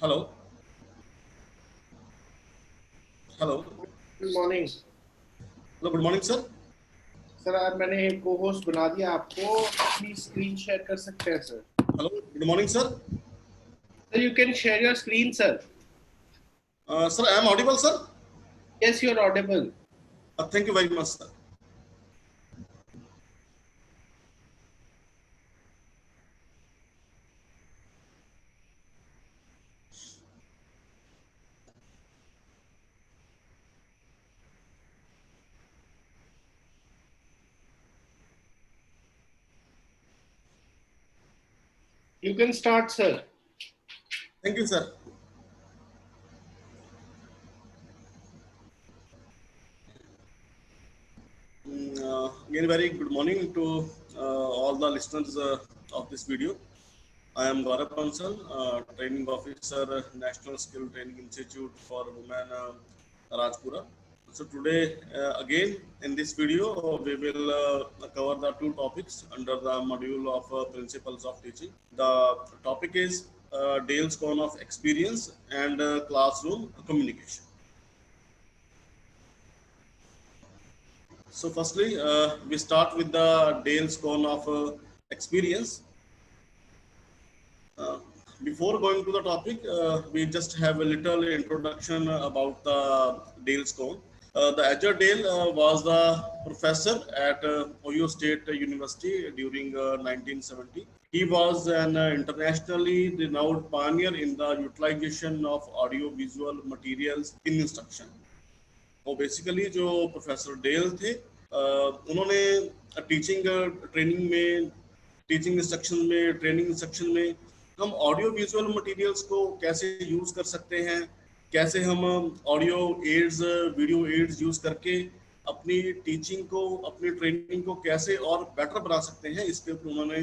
Hello. Hello. Good morning hello, good morning sir. Sir. आज मैंने को होस्ट बना दिया आपको। अपनी स्क्रीन शेयर कर सकते हैं sir. Hello, good morning sir. Sir you can share your screen sir. Sir, I am audible sir. Yes you are audible. Thank you very much sir. You can start sir. Thank you sir. Again, very good morning to all the listeners of this video. I am Gaurav Bansal, Training Officer, National Skill Training Institute for Women, Rajpura. So today, again, in this video, we will cover the two topics under the module of Principles of Teaching. The topic is Dale's Cone of Experience and Classroom Communication. So firstly, we start with the Dale's Cone of Experience. Uh, Before going to the topic, we just have a little introduction about the Dale's Cone. The Edgar Dale was the professor at Ohio State University during 1970. He was an internationally renowned pioneer in the utilization of audio-visual materials in instruction. वो basically जो professor del थे, उन्होंने teaching training में, teaching instruction में, training instruction में हम audio visual materials को कैसे यूज कर सकते हैं, कैसे हम audio aids, video aids use करके अपनी टीचिंग को, अपनी ट्रेनिंग को कैसे और बेटर बना सकते हैं, इसके ऊपर उन्होंने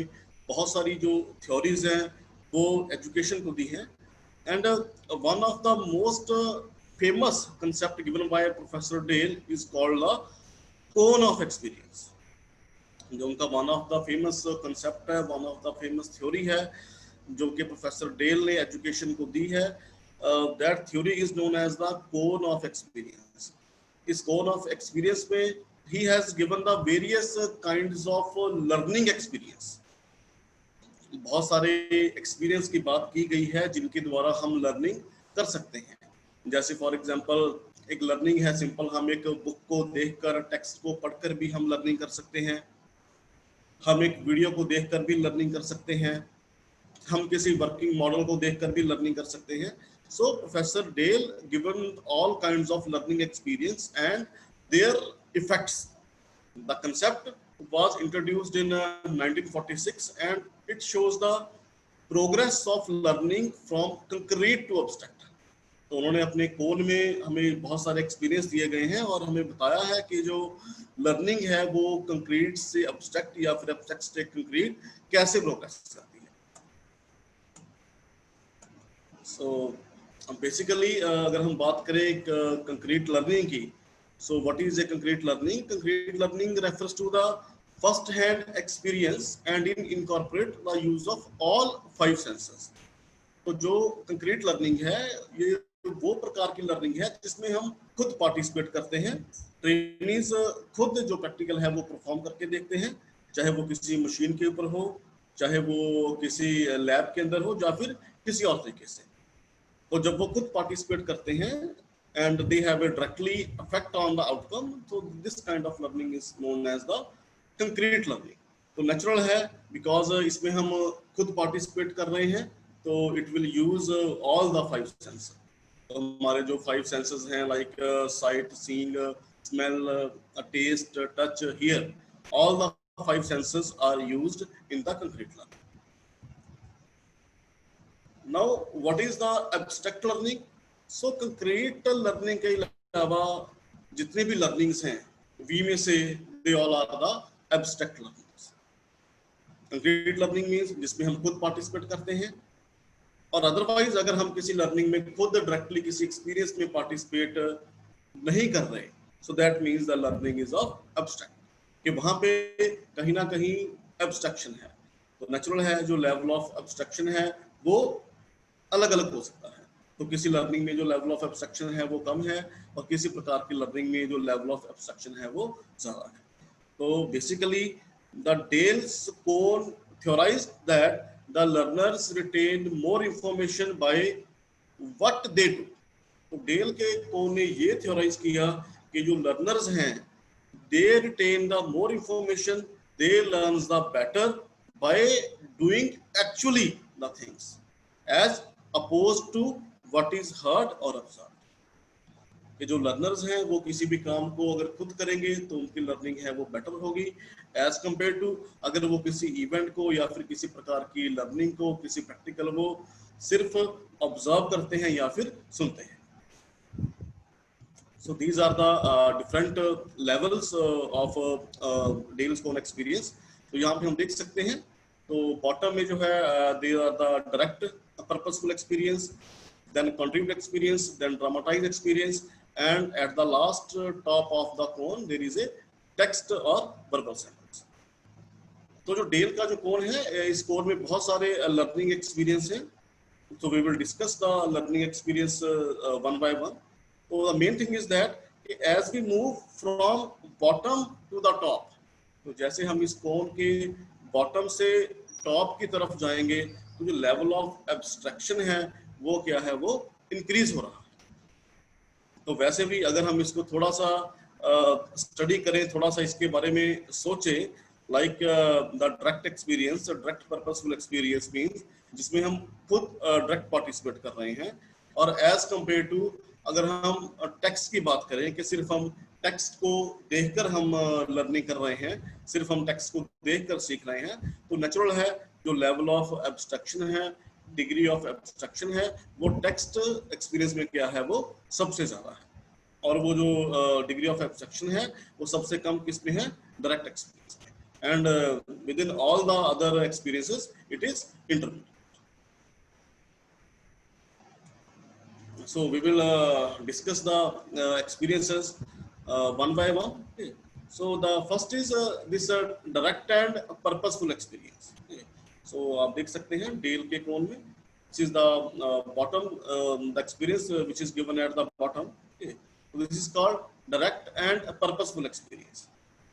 बहुत सारी जो थ्योरीज हैं वो एजुकेशन को दी है. And one of the most famous concept given by Professor Dale is called the cone of experience. जो उनका one of the famous concept है, one of the famous theory है, जो कि प्रोफेसर डेल ने एजुकेशन को दी है, that theory is known as the cone of experience. इस कोन ऑफ एक्सपीरियंस में ही has given the various kinds of learning experience. बहुत सारे एक्सपीरियंस की बात की गई है जिनके द्वारा हम लर्निंग कर सकते हैं. जैसे फॉर एग्जांपल एक लर्निंग है सिंपल, हम एक बुक को देखकर, टेक्स्ट को पढ़कर भी हम लर्निंग कर सकते हैं. हम एक वीडियो को देखकर भी लर्निंग कर सकते हैं. हम किसी वर्किंग मॉडल को देखकर भी लर्निंग कर सकते हैं. So professor Dale given all kinds of learning experience and their effects. The concept was introduced in 1946 and it shows the progress of learning from concrete to abstract. तो उन्होंने अपने कोन में हमें बहुत सारे एक्सपीरियंस दिए गए हैं और हमें बताया है कि जो लर्निंग है वो कंक्रीट से एब्स्ट्रैक्ट या फिर एब्स्ट्रैक्ट से कंक्रीट कैसे प्रोग्रेस करती है. सो बेसिकली अगर हम बात करें कंक्रीट लर्निंग की, so what is a concrete learning? Concrete learning refers to the first hand experience and incorporate the use of all five senses. तो जो कंक्रीट लर्निंग है ये वो प्रकार की लर्निंग है जिसमें हम खुद पार्टिसिपेट करते हैं. ट्रेनिंग्स खुद जो प्रैक्टिकल है वो परफॉर्म करके देखते हैं, चाहे वो किसी मशीन के ऊपर हो, चाहे वो किसी लैब के अंदर हो, या फिर किसी और तरीके से. तो जब वो खुद पार्टिसिपेट करते हैं and they have a directly effect on the outcome, so this kind of learning is known as the concrete learning. तो नेचुरल है बिकॉज इसमें हम खुद पार्टिसिपेट कर रहे हैं, तो it will use all the five senses. तो हमारे जो फाइव सेंसेस हैं like sight, seeing, smell, taste, touch, hear, all the five senses are used in the concrete learning. Now, what is the abstract learning? So, concrete learning के अलावा जितने भी learnings हैं, V में से they all are the abstract learnings. Concrete learning means जिसमें हम खुद participate करते हैं, और otherwise अगर हम किसी learning में खुद directly किसी experience में participate नहीं कर रहे, so that means the learning is of abstract. कि वहाँ पे कहीं ना कहीं abstraction है. तो natural है जो level of abstraction है वो अलग अलग हो सकता है. तो किसी लर्निंग में जो लेवल ऑफ एब्स्ट्रक्शन है वो कम है और किसी प्रकार की लर्निंग में जो लेवल ऑफ एब्स्ट्रक्शन है वो ज्यादा है। तो basically the Dale's cone theorized that the learners retained more information by what they do। तो डेल के कोन ने ये थ्योराइज किया कि जो लर्नर्स हैं they retain the more information, they learn the better by doing actually the things as opposed to what is heard or observed। कि जो लर्नर्स हैं वो किसी भी काम को अगर खुद करेंगे तो उनकी लर्निंग है वो बेटर होगी एज कंपेयर टू अगर वो किसी इवेंट को या फिर किसी प्रकार की लर्निंग को, किसी प्रैक्टिकल वो सिर्फ ऑब्जर्व करते हैं या फिर सुनते हैं। So these are the different levels of Dale's cone experience। तो यहाँ पे हम देख सकते हैं तो बॉटम में जो है they are the direct purposeful experience, then contrived experience, then dramatized experience, and at the last top of the cone there is a text or verbal samples। तो जो डेल का जो कोन है इस कोन में बहुत सारे लर्निंग एक्सपीरियंस हैं। So we will discuss the learning experience one by one। So the main thing is that as we move from bottom to the top, तो जैसे हम इस कोन के बॉटम से टॉप की तरफ जाएंगे तो जो लेवल ऑफ एब्स्ट्रक्शन है वो क्या है, वो इंक्रीज हो रहा है। तो वैसे भी अगर हम इसको थोड़ा सा स्टडी करें, थोड़ा सा इसके बारे में सोचें, like the direct experience, direct purposeful experience means जिसमें हम खुद डायरेक्ट पार्टिसिपेट कर रहे हैं, और एज कंपेयर टू अगर हम टेक्स्ट की बात करें कि सिर्फ हम टेक्स्ट को देखकर हम लर्निंग कर रहे हैं, सिर्फ हम टेक्स्ट को देखकर सीख रहे हैं, तो नेचुरल है जो लेवल ऑफ एब्स्ट्रक्शन है, डिग्री ऑफ एब्स्ट्रक्शन है, वो टेक्स्ट एक्सपीरियंस में क्या है, वो सबसे ज्यादा है, और वो जो डिग्री ऑफ एब्स्ट्रक्शन है वो सबसे कम किस में है, डायरेक्ट एक्सपीरियंस में। And with in all the other experiences it is intermediate. So we will discuss the experiences one by one। Okay. So the first is this direct and purposeful experience। Okay. So आप देख सकते हैं del के कोन में this is the bottom the experience which is given at the bottom। Okay. So this is called direct and purposeful experience।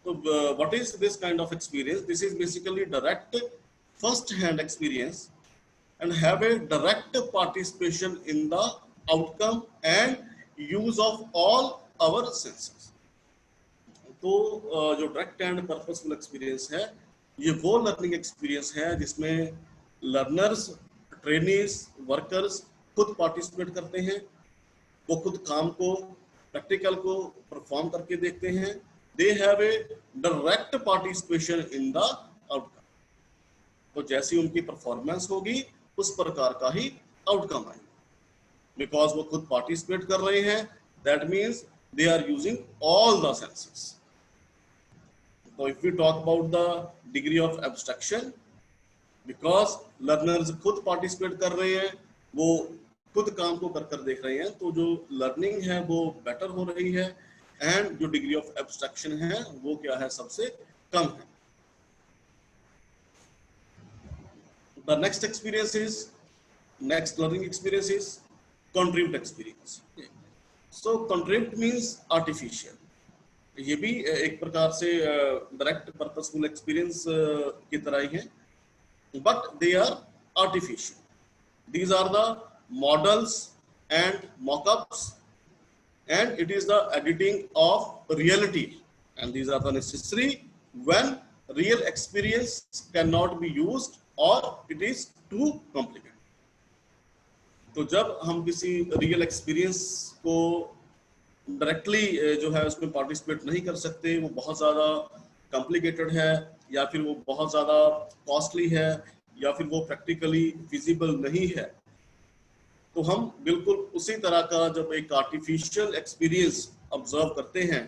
So what is this kind of experience? This is basically direct first hand experience and have a direct participation in the outcome and use of all our senses। तो जो direct and purposeful experience है ये वो learning experience है जिसमें learners, trainees, workers खुद participate करते हैं, वो खुद काम को, प्रैक्टिकल को परफॉर्म करके देखते हैं। They have a direct participation in the outcome. तो जैसी उनकी परफॉर्मेंस होगी उस प्रकार का ही आउटकम आएगा, बिकॉज वो खुद पार्टिसिपेट कर रहे हैं, that means they are using all the senses. तो if we talk about the degree of abstraction, because learners खुद पार्टिसिपेट कर रहे हैं, वो खुद काम को कर कर देख रहे हैं, तो जो लर्निंग है वो बेटर हो रही है, एंड जो डिग्री ऑफ एब्स्ट्रक्शन है वो क्या है, सबसे कम है। The next experience is, next learning experience is contrived experience। So contrived means artificial। ये भी एक प्रकार से डायरेक्ट पर्पसफुल एक्सपीरियंस की तरह ही है, but they are artificial। These are the models and mock-ups, and it is the editing of reality, and these are the necessary when real experience cannot be used or it is too complicated। तो जब हम किसी real experience को directly जो है उसमें participate नहीं कर सकते, वो बहुत ज़्यादा कॉम्प्लिकेटेड है, या फिर वो बहुत ज़्यादा कॉस्टली है, या फिर वो प्रैक्टिकली फिजिबल नहीं है, तो हम बिल्कुल उसी तरह का जब एक आर्टिफिशियल एक्सपीरियंस ऑब्जर्व करते हैं,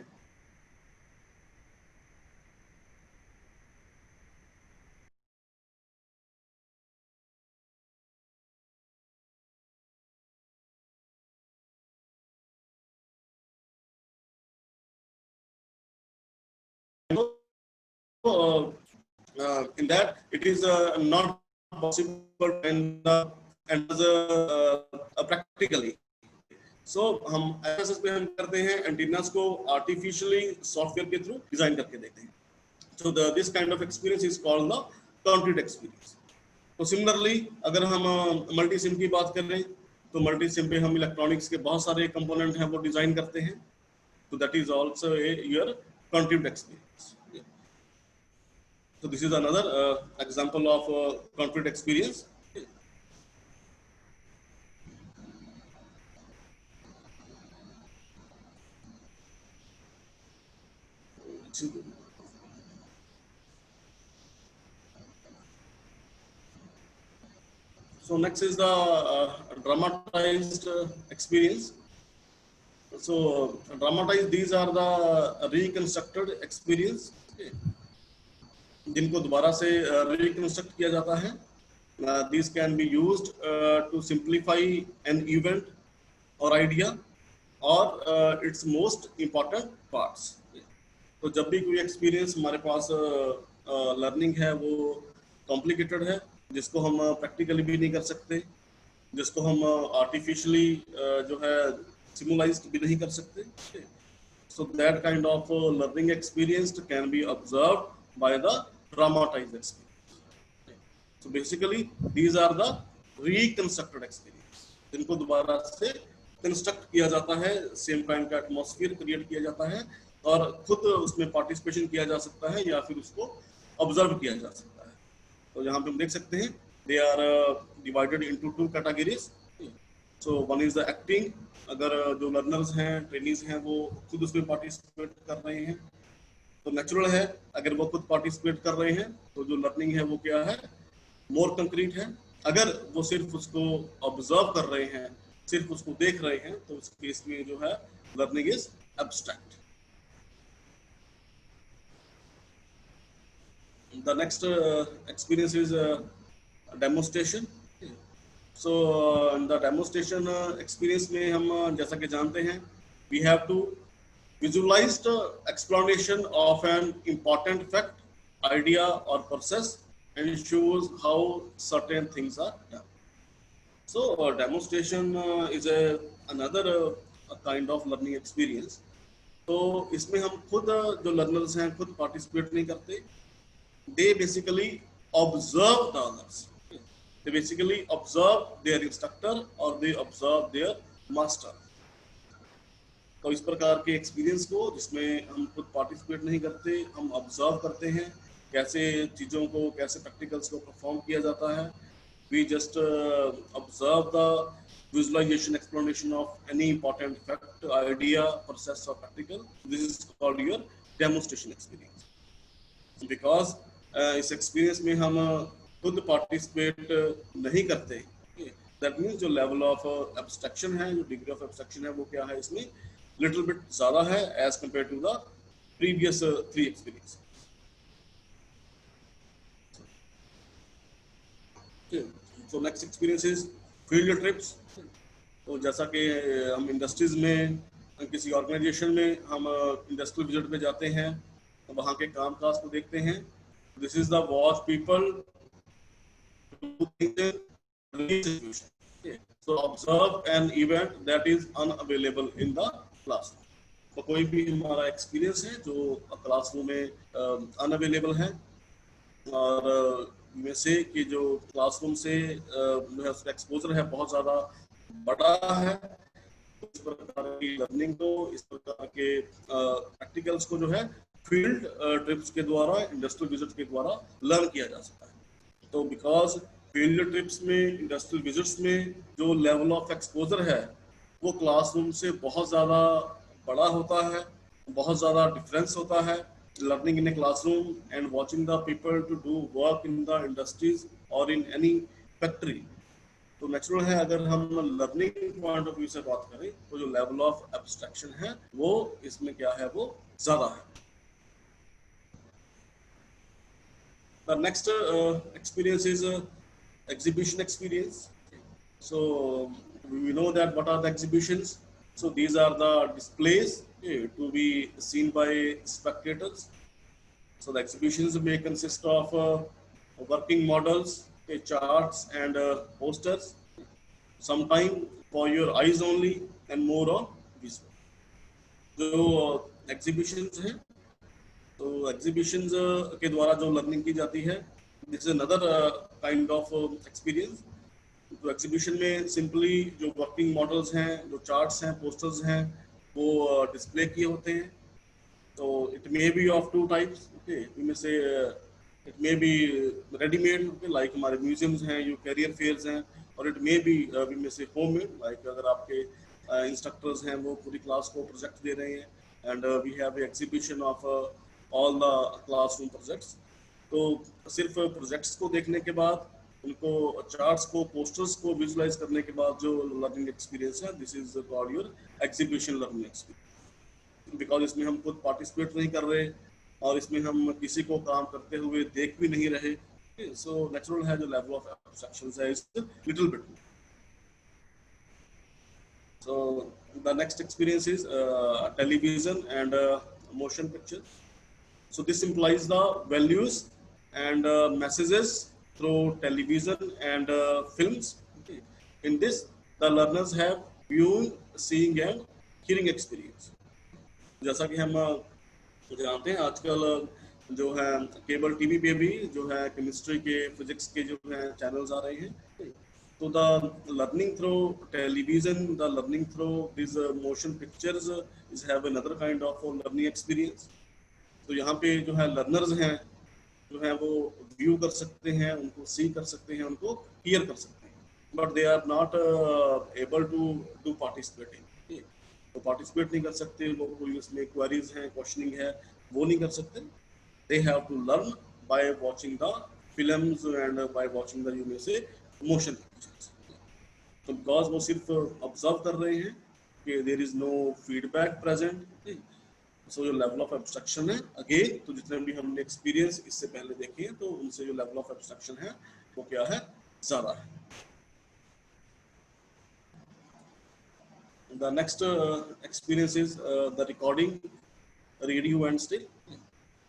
in that it is not possible in the and practically. So हम ऐसे पे हम करते हैं एंटीनास को आर्टिफिशियली सॉफ्टवेयर के थ्रू डिजाइन करके देते हैं. So this kind of experience is called the concrete experience. तो सिमिलरली अगर हम मल्टी सिम की बात करें तो मल्टी सिम पे हम इलेक्ट्रॉनिक्स के बहुत सारे कंपोनेंट हैं वो डिजाइन करते हैं. तो that is also your concrete experience. So this is another example of concrete experience. So next is the dramatized experience. So dramatized, these are the reconstructed experience, जिनको दोबारा से reconstruct किया जाता है. These can be used to simplify an event or idea or its most important parts. तो जब भी कोई एक्सपीरियंस हमारे पास लर्निंग है वो कॉम्प्लिकेटेड है, जिसको हम प्रैक्टिकली भी नहीं कर सकते, जिसको हम आर्टिफिशियली जो है सिमुलाइज्ड भी नहीं कर सकते. So that kind of learning experience can be observed by the dramatized experience. So basically these are the reconstructed experience, जिनको दोबारा से कंस्ट्रक्ट किया जाता है, सेम काइंड का एटमॉस्फेयर क्रिएट किया जाता है और खुद उसमें पार्टिसिपेशन किया जा सकता है या फिर उसको ऑब्जर्व किया जा सकता है. तो यहाँ पे हम देख सकते हैं they are divided into 2 categories. So one is the acting. अगर जो लर्नर्स हैं, ट्रेनीज हैं, वो खुद उसमें पार्टिसिपेट कर रहे हैं तो नेचुरल है. अगर वो खुद पार्टिसिपेट कर रहे हैं तो जो लर्निंग है वो क्या है, मोर कंक्रीट है. अगर वो सिर्फ उसको ऑब्जर्व कर रहे हैं, सिर्फ उसको देख रहे हैं, तो उस केस में जो है learning is abstract. The next experience is demonstration. So in the demonstration experience में हम जैसा कि जानते हैं, we have to visualize the explanation of an important fact, idea or process and shows how certain things are done. So demonstration is another kind of learning experience. तो इसमें हम खुद जो learners हैं खुद participate नहीं करते. They basically observe the others. They basically observe their instructor or they observe their master. तो इस प्रकार के एक्सपीरियंस को जिसमें हम खुद पार्टिसिपेट नहीं करते, हम ऑब्जर्व करते हैं कैसे चीज़ों को, कैसे प्रैक्टिकल्स को परफॉर्म किया जाता है. We just observe the visualization explanation of any important fact, idea, process or practical. This is called your demonstration experience. Because इस एक्सपीरियंस में हम खुद पार्टिसिपेट नहीं करते, दैट मीन्स जो लेवल ऑफ एब्स्ट्रैक्शन है, जो डिग्री ऑफ एब्स्ट्रैक्शन है वो क्या है, इसमें लिटिल बिट ज़्यादा है as compare to the previous 3 experience. So next experience is field trips. तो जैसा कि हम इंडस्ट्रीज में, किसी ऑर्गेनाइजेशन में हम इंडस्ट्रियल विजिट पे जाते हैं तो वहाँ के काम काज को देखते हैं. This is the what people do in so observe an event that is unavailable in the classroom. तो कोई भी हमारा एक्सपीरियंस है जो क्लासरूम में अनअवेलेबल है और में से कि जो क्लासरूम से जो है उसका एक्सपोजर है बहुत ज़्यादा बड़ा है. इस प्रकार की लर्निंग को, इस प्रकार के प्रैक्टिकल्स को जो है फील्ड ट्रिप्स के द्वारा, इंडस्ट्रियल विजिट के द्वारा लर्न किया जा सकता है. तो बिकॉज फील्ड ट्रिप्स में, इंडस्ट्रियल विजिट्स में जो लेवल ऑफ एक्सपोजर है वो क्लासरूम से बहुत ज़्यादा बड़ा होता है, बहुत ज़्यादा डिफरेंस होता है. Learning in a classroom and watching the people to do work in the industries और इन एनी फैक्ट्री. तो नेचुरल है अगर हम लर्निंग पॉइंट ऑफ व्यू से बात करें तो जो लेवल ऑफ एब्स्ट्रैक्शन है वो इसमें क्या है, वो ज़्यादा है. The next experience is exhibition experience. So we know that what are the exhibitions. So these are the displays to be seen by spectators. So the exhibitions may consist of working models, charts and posters. some time for your eyes only and more on visual. जो exhibitions हैं, तो exhibitions के द्वारा जो learning की जाती है, this is another kind of experience. तो एग्जीबिशन में सिंपली जो वर्किंग मॉडल्स हैं, जो चार्ट्स हैं, पोस्टर्स हैं, वो डिस्प्ले किए होते हैं. तो it may be of two types. Okay, इनमें से it may be readymade, like हमारे म्यूजियम्स हैं, यो कैरियर फेयर्स हैं, और इट मे बी इनमें से होममेड, लाइक अगर आपके इंस्ट्रक्टर्स हैं वो पूरी क्लास को प्रोजेक्ट दे रहे हैं, and we have exhibition of all the classroom projects. तो सिर्फ प्रोजेक्ट्स को देखने के बाद, उनको चार्ट्स को, पोस्टर्स को विजुलाइज करने के बाद जो लर्निंग एक्सपीरियंस है, this is called your exhibition learning experience. Because इसमें हम खुद पार्टिसिपेट नहीं कर रहे और इसमें हम किसी को काम करते हुए देख भी नहीं रहे. सो नेचुरल है जो लेवल ऑफ एब्स्ट्रैक्शन है is little bit. So the next experience is television and motion picture. So this implies the values and messages through television and films. Okay. In this, the learners have viewing, seeing and hearing experience. जैसा कि हम जानते हैं, आजकल जो है cable TV पे भी जो है केमिस्ट्री के, फिजिक्स के जो है चैनल्स आ रहे हैं. तो the learning through television, the learning through this motion pictures is have another kind of learning experience. तो यहाँ पे जो है लर्नर्स हैं, जो है वो व्यू कर सकते हैं, उनको सी कर सकते हैं, उनको हियर कर सकते हैं, but they are not able to do participating. तो पार्टिसिपेट नहीं कर सकते, वो कोई उसमें क्वेरीज हैं, क्वेश्चनिंग है, वो नहीं कर सकते. They have to learn by watching the films and by watching the, you may say, motion pictures. तो बिकॉज वो सिर्फ ऑब्जर्व कर रहे हैं कि there is no feedback present. So जो लेवल ऑफ एब्स्ट्रैक्शन है, अगेन तो जितने भी हमने एक्सपीरियंस इससे पहले देखे हैं, तो उनसे जो लेवल ऑफ एब्स्ट्रैक्शन है वो क्या है, ज्यादा है. The next experience is the recording, radio and still.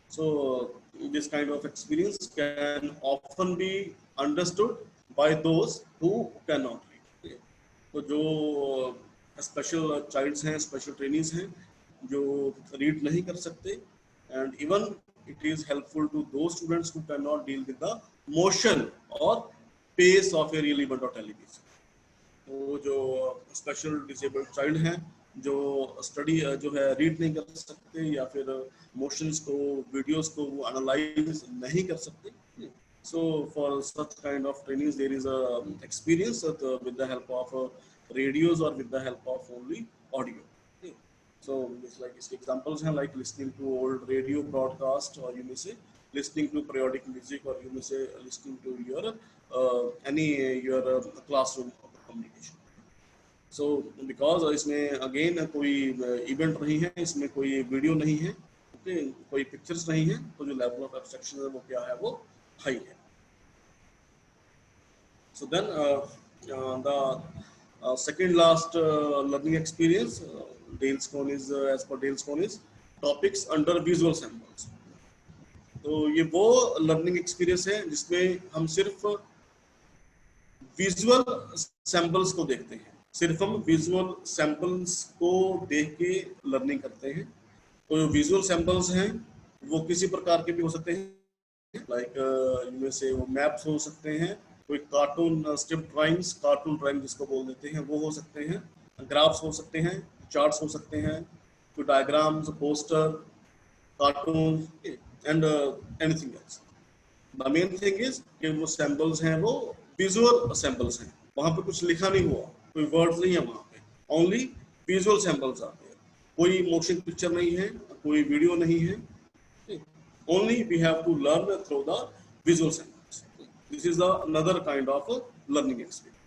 So this kind of experience can often be understood by those who can not read. तो जो स्पेशल चाइल्ड्स हैं, स्पेशल ट्रेनीज हैं, जो रीड नहीं कर सकते, and even it is helpful to those students who can not deal with the motion और pace of a real event और टेलीविजन. तो जो स्पेशल डिसेबल्ड चाइल्ड हैं, जो स्टडी जो है रीड नहीं कर सकते, या फिर मोशंस को, वीडियोस को वो एनालाइज नहीं कर सकते. So for such kind of trainings there is a experience with the help of radios और with the help of only audio. So it's like इसके examples हैं, like listening to old radio broadcast, or you may say listening to periodic music, or you may say listening to your any your classroom communication. So because इसमें again कोई event नहीं है, इसमें कोई video नहीं है, okay, कोई pictures नहीं है, तो जो level of abstraction है वो क्या है, वो high है. So then the second last learning experience, Dale's Cone is as per Dale's Cone is topics under visual samples. तो ये वो लर्निंग एक्सपीरियंस है जिसमें हम सिर्फ विजुअल सैंपल्स को देखते हैं, सिर्फ हम विजुअल सैंपल्स को देख के लर्निंग करते हैं. तो जो विजुअल सैंपल्स हैं वो किसी प्रकार के भी हो सकते हैं, लाइक इनमें से वो मैप्स हो सकते हैं, कोई cartoon strip drawings, cartoon drawing जिसको बोल देते हैं, वो हो सकते हैं, ग्राफ्स हो सकते हैं, चार्ट्स हो सकते हैं, कोई diagrams, poster, cartoon and anything else. The main thing is कि वो सैंपल्स हैं, वो विजुअल सैंपल्स हैं, वहाँ पे कुछ लिखा नहीं हुआ, कोई वर्ड्स नहीं है वहाँ पे, ओनली विजुअल सैंपल्स आते हैं. कोई मोशन पिक्चर नहीं है, कोई वीडियो नहीं है, only we have to learn through the visual samples. This is another kind of learning experience.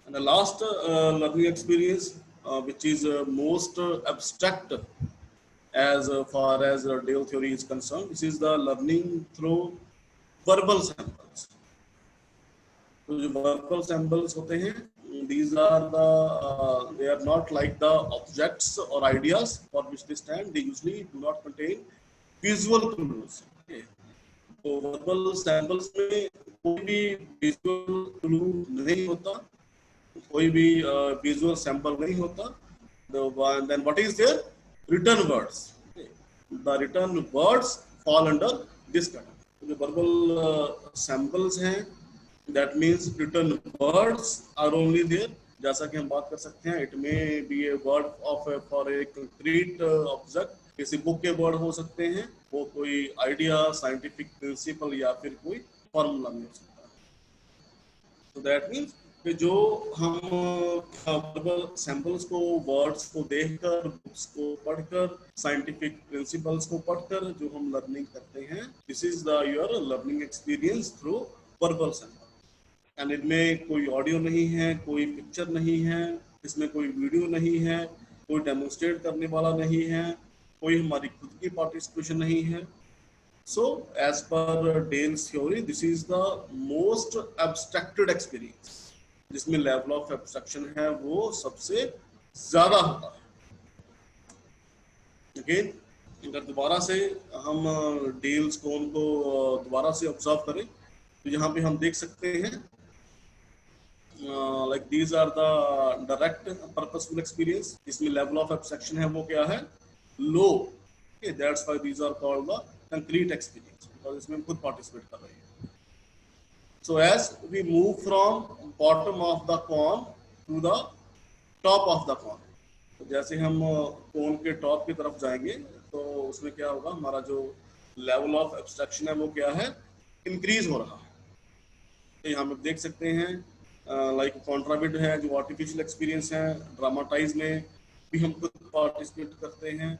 And the last learning experience, which is most abstract as far as Dale theory is concerned, this is the learning through verbal samples. So जो verbal samples होते हैं, these are the they are not like the objects or ideas for which they stand. They usually do not contain visual clues. Okay. तो verbal samples में कोई भी visual clue नहीं होता, कोई भी विजुअल सैंपल नहीं होता। Then what is there? Written words. Okay. The written words fall under this category. जो verbal samples हैं, that means written words are only there. जैसा कि हम बात कर सकते हैं, it may be a word of for a concrete object. किसी बुक के वर्ड हो सकते हैं, वो कोई आइडिया, साइंटिफिक प्रिंसिपल या फिर कोई फॉर्मूला में हो सकता है। तो दैट मीन्स कि जो हम वर्बल सैंपल्स को, वर्ड्स को देखकर, बुक्स को पढ़कर, साइंटिफिक प्रिंसिपल्स को पढ़कर जो हम लर्निंग करते हैं, this is the your learning experience through verbal sample. And इनमें कोई ऑडियो नहीं है, कोई पिक्चर नहीं है, इसमें कोई वीडियो नहीं है, कोई डेमोन्स्ट्रेट करने वाला नहीं है, कोई हमारी खुद की पार्टिसिपेशन नहीं है। So, as per Dale's theory, this is the most abstracted experience, जिसमें level of abstraction है वो सबसे ज्यादा होता है। Again, अगर दोबारा से हम Dale's cone को दोबारा से ऑब्जर्व करें, तो यहाँ पे हम देख सकते हैं like these are the direct purposeful experience, इसमें level of abstraction है वो क्या है, low। Okay, that's why these are called the concrete experience, because इसमें हम खुद participate कर रहे हैं। So as we move from bottom of the cone to the top of the cone, तो जैसे हम cone के top की तरफ जाएंगे, तो उसमें क्या होगा, हमारा जो level of abstraction है वो क्या है, increase हो रहा है। तो यहाँ पे देख सकते हैं like contravid है, जो artificial experience है, dramatize में भी हम खुद participate करते हैं,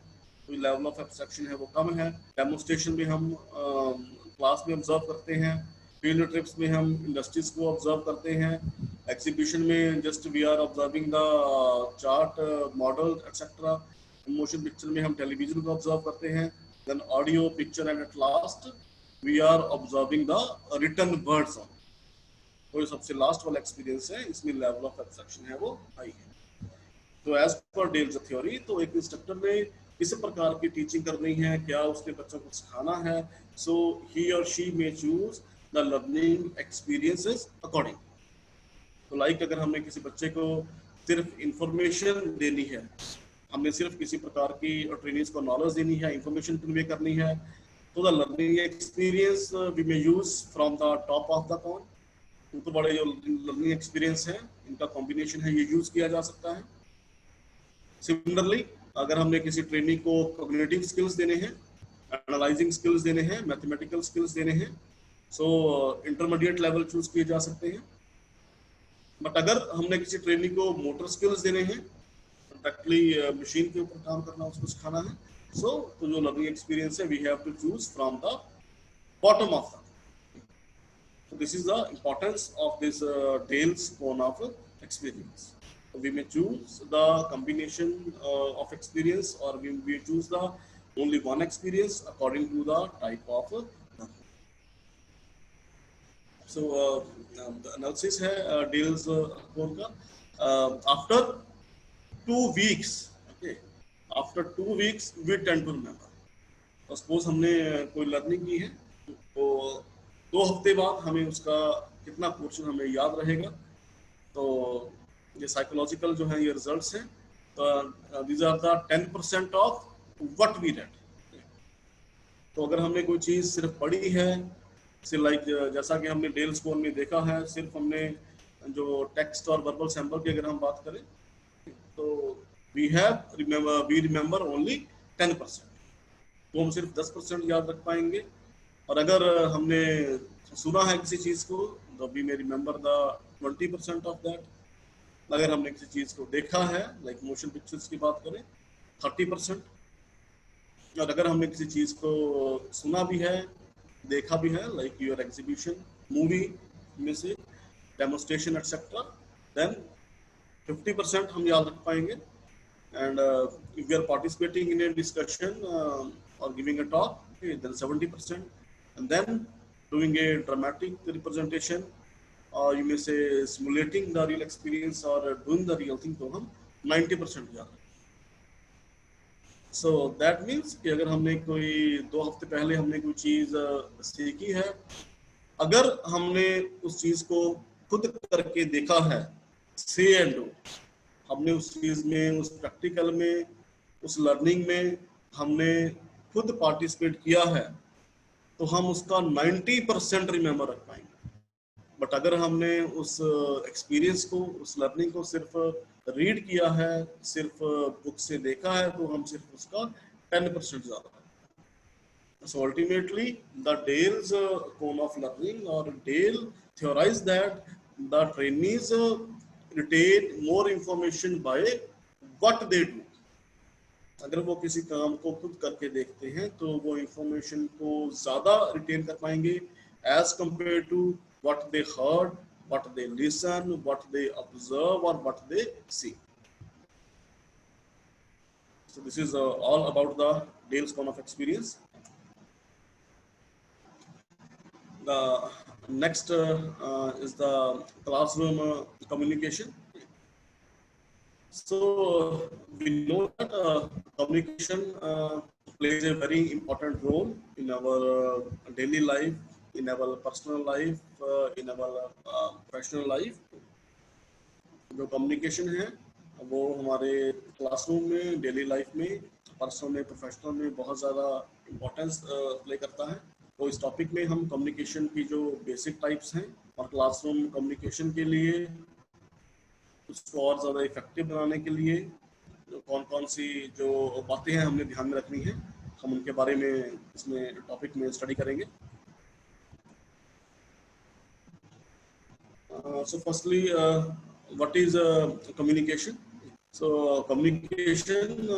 तो लेवल ऑफ एब्स्ट्रैक्शन है वो कम है। डेमोन्स्ट्रेशन में हम क्लास में ऑब्जर्व करते हैं, फील्ड ट्रिप्स में हम इंडस्ट्रीज को ऑब्जर्व करते हैं, एग्जीबिशन में just we are observing the chart, model etcetera. Motion picture में हम टेलीविजन को ऑब्जर्व करते हैं, then audio, picture and at last we are observing the written words. तो सबसे लास्ट वाला एक्सपीरियंस है, इसमें लेवल ऑफ एब्स्ट्रैक्शन है वो हाई है। तो एज पर डेल्स थ्योरी, तो एक इंस्ट्रक्टर ने किस प्रकार की टीचिंग करनी है, क्या उसने बच्चों को सिखाना है, सो ही और she may choose the learning experiences according. तो लाइक अगर हमने किसी बच्चे को सिर्फ इंफॉर्मेशन देनी है, हमने सिर्फ किसी प्रकार की ट्रेनिंग्स को नॉलेज देनी है, इंफॉर्मेशन कन्वे करनी है, तो the learning experience we may use from the top of the cone. तो बड़े जो लर्निंग एक्सपीरियंस है, इनका कॉम्बिनेशन है, ये यूज किया जा सकता है। सिमिलरली अगर हमने किसी ट्रेनिंग को कॉग्निटिव स्किल्स देने हैं, एनालाइजिंग स्किल्स देने हैं, मैथमेटिकल स्किल्स देने हैं, सो इंटरमीडिएट लेवल चूज किए जा सकते हैं। बट अगर हमने किसी ट्रेनिंग को मोटर स्किल्स देने हैं, डायरेक्टली मशीन के ऊपर काम करना, उसको सिखाना है, सो तो जो लर्निंग एक्सपीरियंस है we have to choose from the bottom of the. So this is the importance of this Dale's cone of experience. We may choose the combination of experience, or we may choose the only one experience according to the type of learning. So the analysis है Dale's cone का। After 2 weeks, okay, after 2 weeks we tend to remember. Suppose हमने कोई learning की है, तो 2 हफ्ते बाद हमें उसका कितना पोर्शन हमें याद रहेगा। तो ये साइकोलॉजिकल जो है ये रिजल्ट्स हैं। तो these are the 10% of what we read. तो अगर हमने कोई चीज़ सिर्फ पढ़ी है, लाइक जैसा कि हमने डेल्स कोन में देखा है, सिर्फ हमने जो टेक्स्ट और वर्बल सैंपल की अगर हम बात करें, तो वी रिमेंबर ओनली 10%। तो हम सिर्फ 10% याद रख पाएंगे। और अगर हमने सुना है किसी चीज़ को, तो we may remember the 20% of that. अगर हमने किसी चीज़ को देखा है, लाइक मोशन पिक्चर्स की बात करें, 30%। और अगर हमने किसी चीज़ को सुना भी है, देखा भी है, लाइक योर एग्जीबिशन, मूवी में से डेमोन्स्ट्रेशन एक्सेट्रा, देन 50% हम याद रख पाएंगे। And if we are participating in a discussion और giving a talk, then 70%। And then doing a dramatic representation, और you may say simulating the real experience और doing the real thing, तो हम 90% याद रखें। सो दैट मीन्स कि अगर हमने कोई 2 हफ्ते पहले हमने कोई चीज़ सीखी है, अगर हमने उस चीज को खुद करके देखा है, से एंड डू, हमने उस चीज में, उस प्रैक्टिकल में, उस लर्निंग में हमने खुद पार्टिसिपेट किया है, तो हम उसका 90% रिमेम्बर रख पाएंगे। बट अगर हमने उस एक्सपीरियंस को, उस लर्निंग को सिर्फ रीड किया है, सिर्फ बुक से देखा है, तो हम सिर्फ उसका 10% ज्यादा। So ultimately, the Dale's cone of learning, or Dale theorized that the trainees retain more information by what they do. अगर वो किसी काम को खुद करके देखते हैं तो वो इंफॉर्मेशन को ज्यादा रिटेन कर पाएंगे as compare to what they heard, what they listen, what they observe और what they see. So this is all about the Dale's cone of experience. The next is the classroom communication. So we know that communication plays a very important role in our daily life, in our personal life, in our professional life. जो communication है वो हमारे classroom में, daily life में, personal में, professional में बहुत ज़्यादा इम्पोर्टेंस प्ले करता है. तो इस टॉपिक में हम कम्युनिकेशन की जो बेसिक टाइप्स हैं और क्लासरूम कम्युनिकेशन के लिए उसको और ज़्यादा इफेक्टिव बनाने के लिए कौन कौन सी जो बातें हैं हमने ध्यान में रखनी है, हम उनके बारे में इसमें टॉपिक में स्टडी करेंगे. So firstly, what is communication? So communication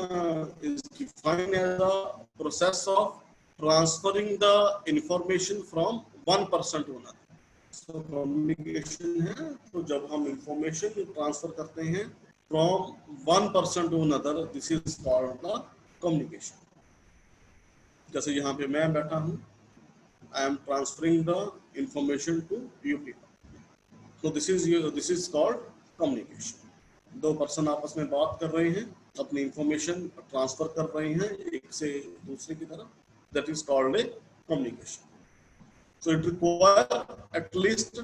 is defined as a process of transferring the information from one person to another. So communication है तो जब हम information transfer करते हैं from one person to another, this is called the communication. जैसे यहाँ पे मैं बैठा हूँ, I am transferring the information to you people. So this is called communication. दो पर्सन आपस में बात कर रहे हैं, अपनी इंफॉर्मेशन ट्रांसफर कर रहे हैं एक से दूसरे की तरफ. That is called a communication. So it requires at least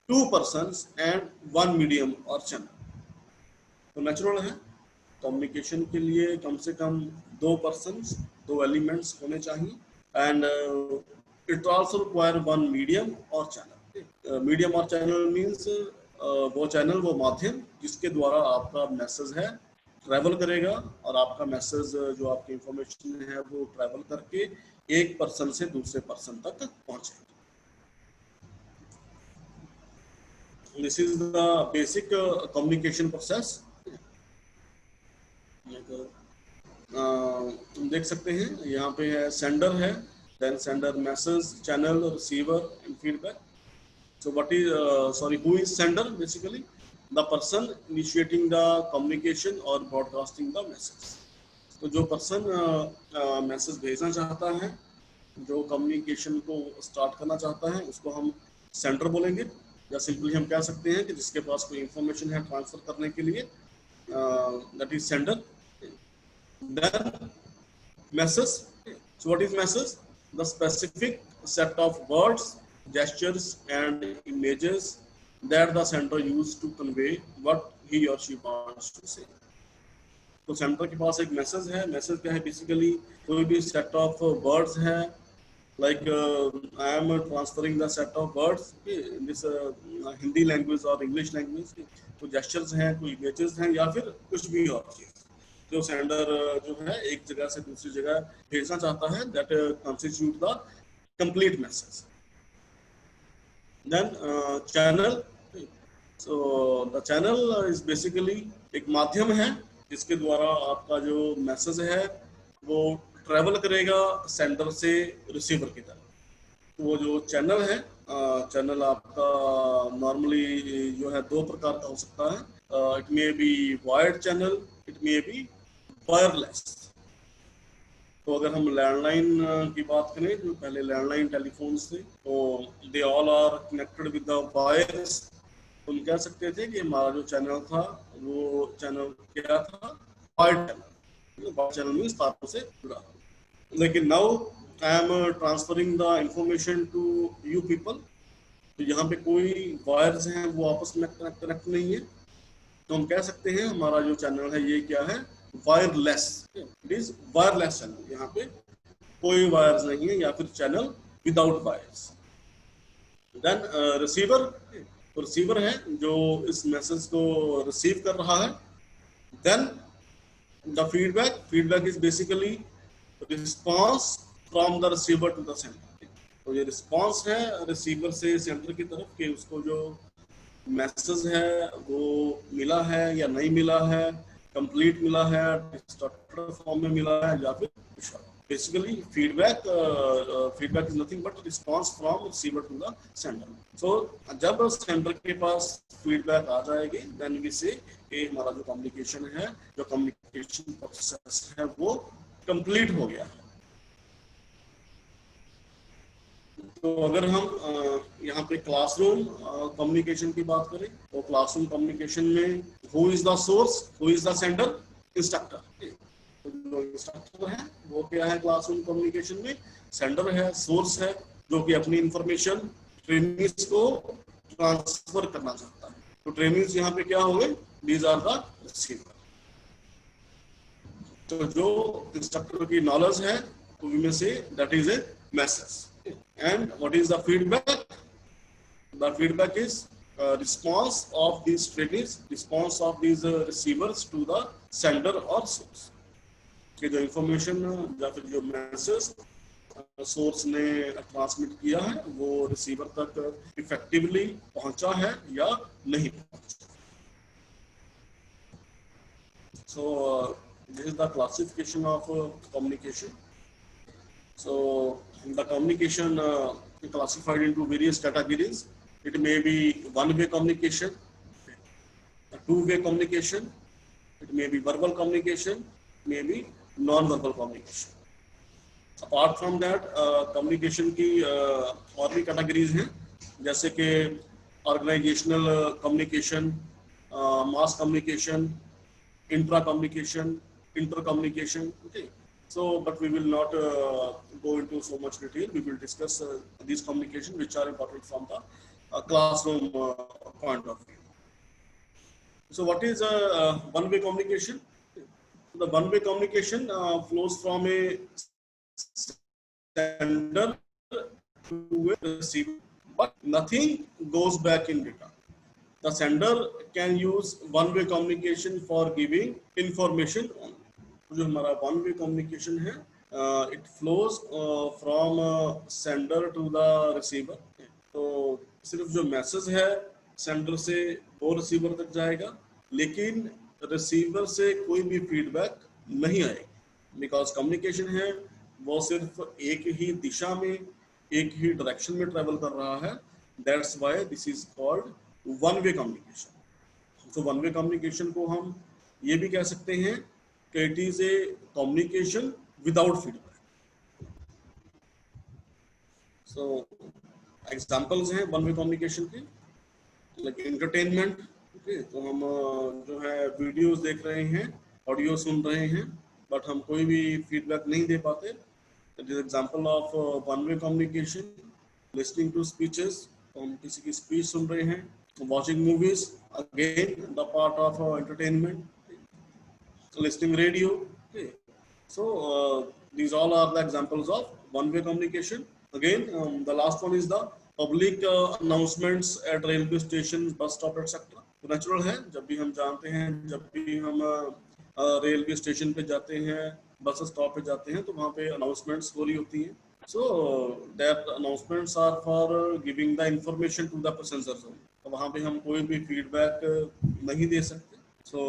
two persons and one medium or channel. तो नेचुरल है कम्युनिकेशन के लिए कम से कम दो पर्सन्स, दो एलिमेंट्स होने चाहिए. And it also require one medium और चैनल. मीडियम और चैनल मीन्स वो चैनल, वो माध्यम जिसके द्वारा आपका मैसेज है ट्रैवल करेगा और आपका मैसेज जो आपकी इंफॉर्मेशन है वो ट्रैवल करके एक पर्सन से दूसरे पर्सन तक पहुंचेगा. This is the basic communication process. तुम देख सकते हैं यहाँ पे है सेंडर है, then sender, message, channel, receiver and feedback. So what is who is sender? Basically the person initiating the communication or broadcasting the message. तो जो पर्सन मैसेज भेजना चाहता है, जो कम्युनिकेशन को स्टार्ट करना चाहता है, उसको हम सेंडर बोलेंगे. या सिंपली हम कह सकते हैं कि जिसके पास कोई इंफॉर्मेशन है ट्रांसफर करने के लिए, that is sender. Then message. So what is message? The specific set of words, gestures and images that the sender used to convey what he or she wants to say. तो centre के पास एक message है. Message क्या है? Basically कोई भी set of words है, like I am transferring the set of words in this Hindi language और इंग्लिश लैंग्वेज. तो जेस्चर्स हैं, कोई इमेजेस हैं, या फिर कुछ भी और चीज जो सेंडर जो है एक जगह से दूसरी जगह भेजना चाहता है, that constitute the complete message. Then channel. So the channel is basically एक माध्यम है जिसके द्वारा आपका जो मैसेज है वो ट्रैवल करेगा सेंडर से रिसीवर की तरफ. तो वो जो चैनल है, चैनल आपका नॉर्मली जो है दो प्रकार का हो सकता है. It may be wired channel, it may be wireless. तो अगर हम लैंडलाइन की बात करें, जो पहले लैंडलाइन टेलीफोन थे, तो they all are connected with the wires. हम कह सकते थे कि हमारा जो चैनल था वो चैनल क्या था? Wired channel. Wired channel means तारों से जुड़ा. लेकिन now I am transferring the information to you people तो यहाँ पे कोई वायर्स हैं वो आपस में कनेक्ट नहीं है, तो हम कह सकते हैं हमारा जो चैनल है ये क्या है, wireless. It is wireless channel, यहाँ पे कोई वायर्स नहीं है या फिर channel without wires. Then receiver, तो रिसीवर है जो इस मैसेज को रिसीव कर रहा है। Then the feedback is basically response from the receiver to the sender. तो ये रिस्पॉन्स है रिसीवर से सेंटर की तरफ कि उसको जो मैसेज है वो मिला है या नहीं मिला है, कंप्लीट मिला है, डिस्टॉर्टेड फॉर्म में मिला है या फिर basically feedback is nothing but response from receiver to the sender. So जब सेंडर के पास फीडबैक आ जाएगी देन वी से कि हमारा जो कम्युनिकेशन है, जो कम्युनिकेशन प्रोसेस है वो कंप्लीट हो गया है। तो अगर हम यहाँ पे क्लासरूम कम्युनिकेशन की बात करें तो क्लासरूम कम्युनिकेशन में who is the source, who is the sender, instructor. जो इंस्ट्रक्टर है वो क्या है क्लासरूम कम्युनिकेशन में, सेंडर है, सोर्स है जो कि अपनी इंफॉर्मेशन ट्रेनिंग्स को ट्रांसफर करना चाहता है। तो ट्रेनिंग्स यहाँ पे क्या हो गए, दीज आर द रिसीवर। तो जो इंस्ट्रक्टर की नॉलेज है तो वी में say that is a message. And what is the feedback? The feedback is response of these trainees, response of these receivers to the sender or source। कि जो information या फिर जो मैसेज सोर्स ने transmit किया है वो रिसीवर तक इफेक्टिवली पहुंचा है या नहीं पहुंचा। सो this is the classification of communication. So the communication classified into various categories. It may be one-way communication, two-way communication, it may be verbal communication, may be non-verbal communication. Apart from that, communication की और भी categories हैं, जैसे कि organizational communication, mass communication, intra-communication, inter-communication. Okay. So, but we will not go into so much detail. We will discuss these communication which are important from the classroom point of view. So, what is one-way communication? The one-way communication flows from a sender to a receiver, but nothing goes back in return. The sender can use one-way communication for giving information only. जो हमारा one way communication है, it flows from sender to the receiver. तो सिर्फ जो message है sender से वो receiver तक जाएगा, लेकिन रिसीवर से कोई भी फीडबैक नहीं आएगी, बिकॉज कम्युनिकेशन है वो सिर्फ एक ही दिशा में, एक ही डायरेक्शन में ट्रेवल कर रहा है। That's why this is called one way communication. तो वन वे कम्युनिकेशन को हम ये भी कह सकते हैं it is a communication without feedback. So examples हैं one way communication के, like entertainment। okay, तो हम जो है वीडियोस देख रहे हैं, ऑडियो सुन रहे हैं, बट हम कोई भी फीडबैक नहीं दे पाते। That is example of one way communication। listening to speeches, तो हम किसी की स्पीच सुन रहे हैं। watching movies, again the part of entertainment। listening radio। okay. So these all are the examples of one-way communication. Again, the last one is the public announcements at railway stations, bus stop, etc. तो natural है, जब भी हम जानते हैं, जब भी हम रेलवे स्टेशन पे जाते हैं, बस स्टॉप पे जाते हैं, तो वहाँ पे अनाउंसमेंट्स हो रही होती हैं। So that announcements are for giving the information to the passengers। तो वहाँ पे हम कोई भी फीडबैक नहीं दे सकते। So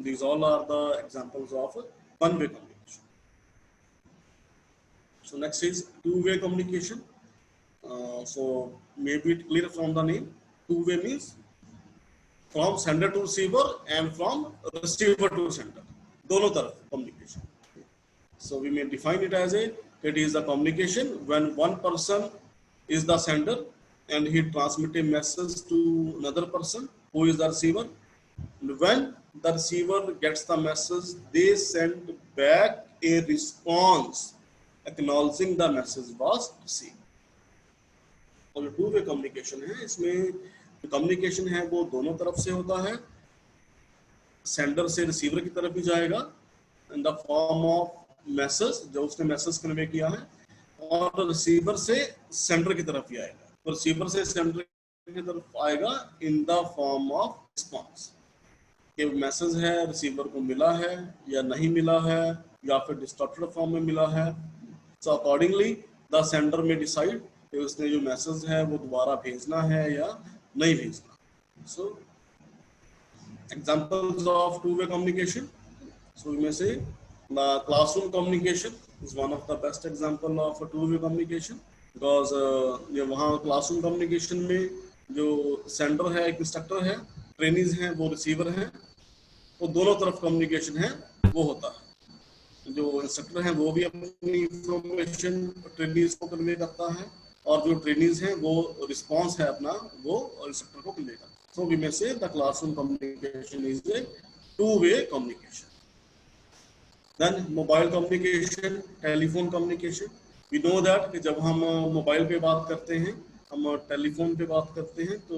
these all are the examples of one-way communication. So next is two-way communication। So maybe it clear from the name, two-way means from sender to receiver and from receiver to sender, दोनों तरफ communication। So we may define it as it is the communication when one person is the sender and he transmits a message to another person who is the receiver। When the receiver gets the message, they send back a response acknowledging the message was received। और जो to way communication है, इसमें communication है वो दोनों तरफ से होता है, सेंडर से रिसीवर की तरफ भी जाएगा in the form of message, जो उसने मैसेज कन्वे किया है, और रिसीवर से सेंडर की तरफ ही आएगा, तो रिसीवर से सेंडर की तरफ आएगा in the form of response, कि मैसेज है रिसीवर को मिला है या नहीं मिला है, या फिर डिस्टॉर्टेड फॉर्म में मिला है। सो अकॉर्डिंगली द सेंडर में डिसाइड कि उसने जो मैसेज है वो दोबारा भेजना है या नहीं भेजना। So examples of two way communication, so इनमें से the classroom communication is one of the best example of a two-way communication, because ये वहाँ classroom communication में जो सेंडर है एक इंस्ट्रक्टर है, ट्रेनीज हैं वो रिसीवर हैं, तो दोनों तरफ कम्युनिकेशन है वो होता है। जो इंस्ट्रक्टर हैं वो भी अपनी इंफॉर्मेशन ट्रेनीज को कन्वे करता है, और जो ट्रेनीज हैं वो रिस्पॉन्स है अपना वो इंस्ट्रक्टर को कन्वे करता है। सो वी मे से the classroom communication is a two-way communication. Then mobile communication, telephone communication. We know that कि जब हम मोबाइल पे बात करते हैं, हम टेलीफोन पे बात करते हैं, तो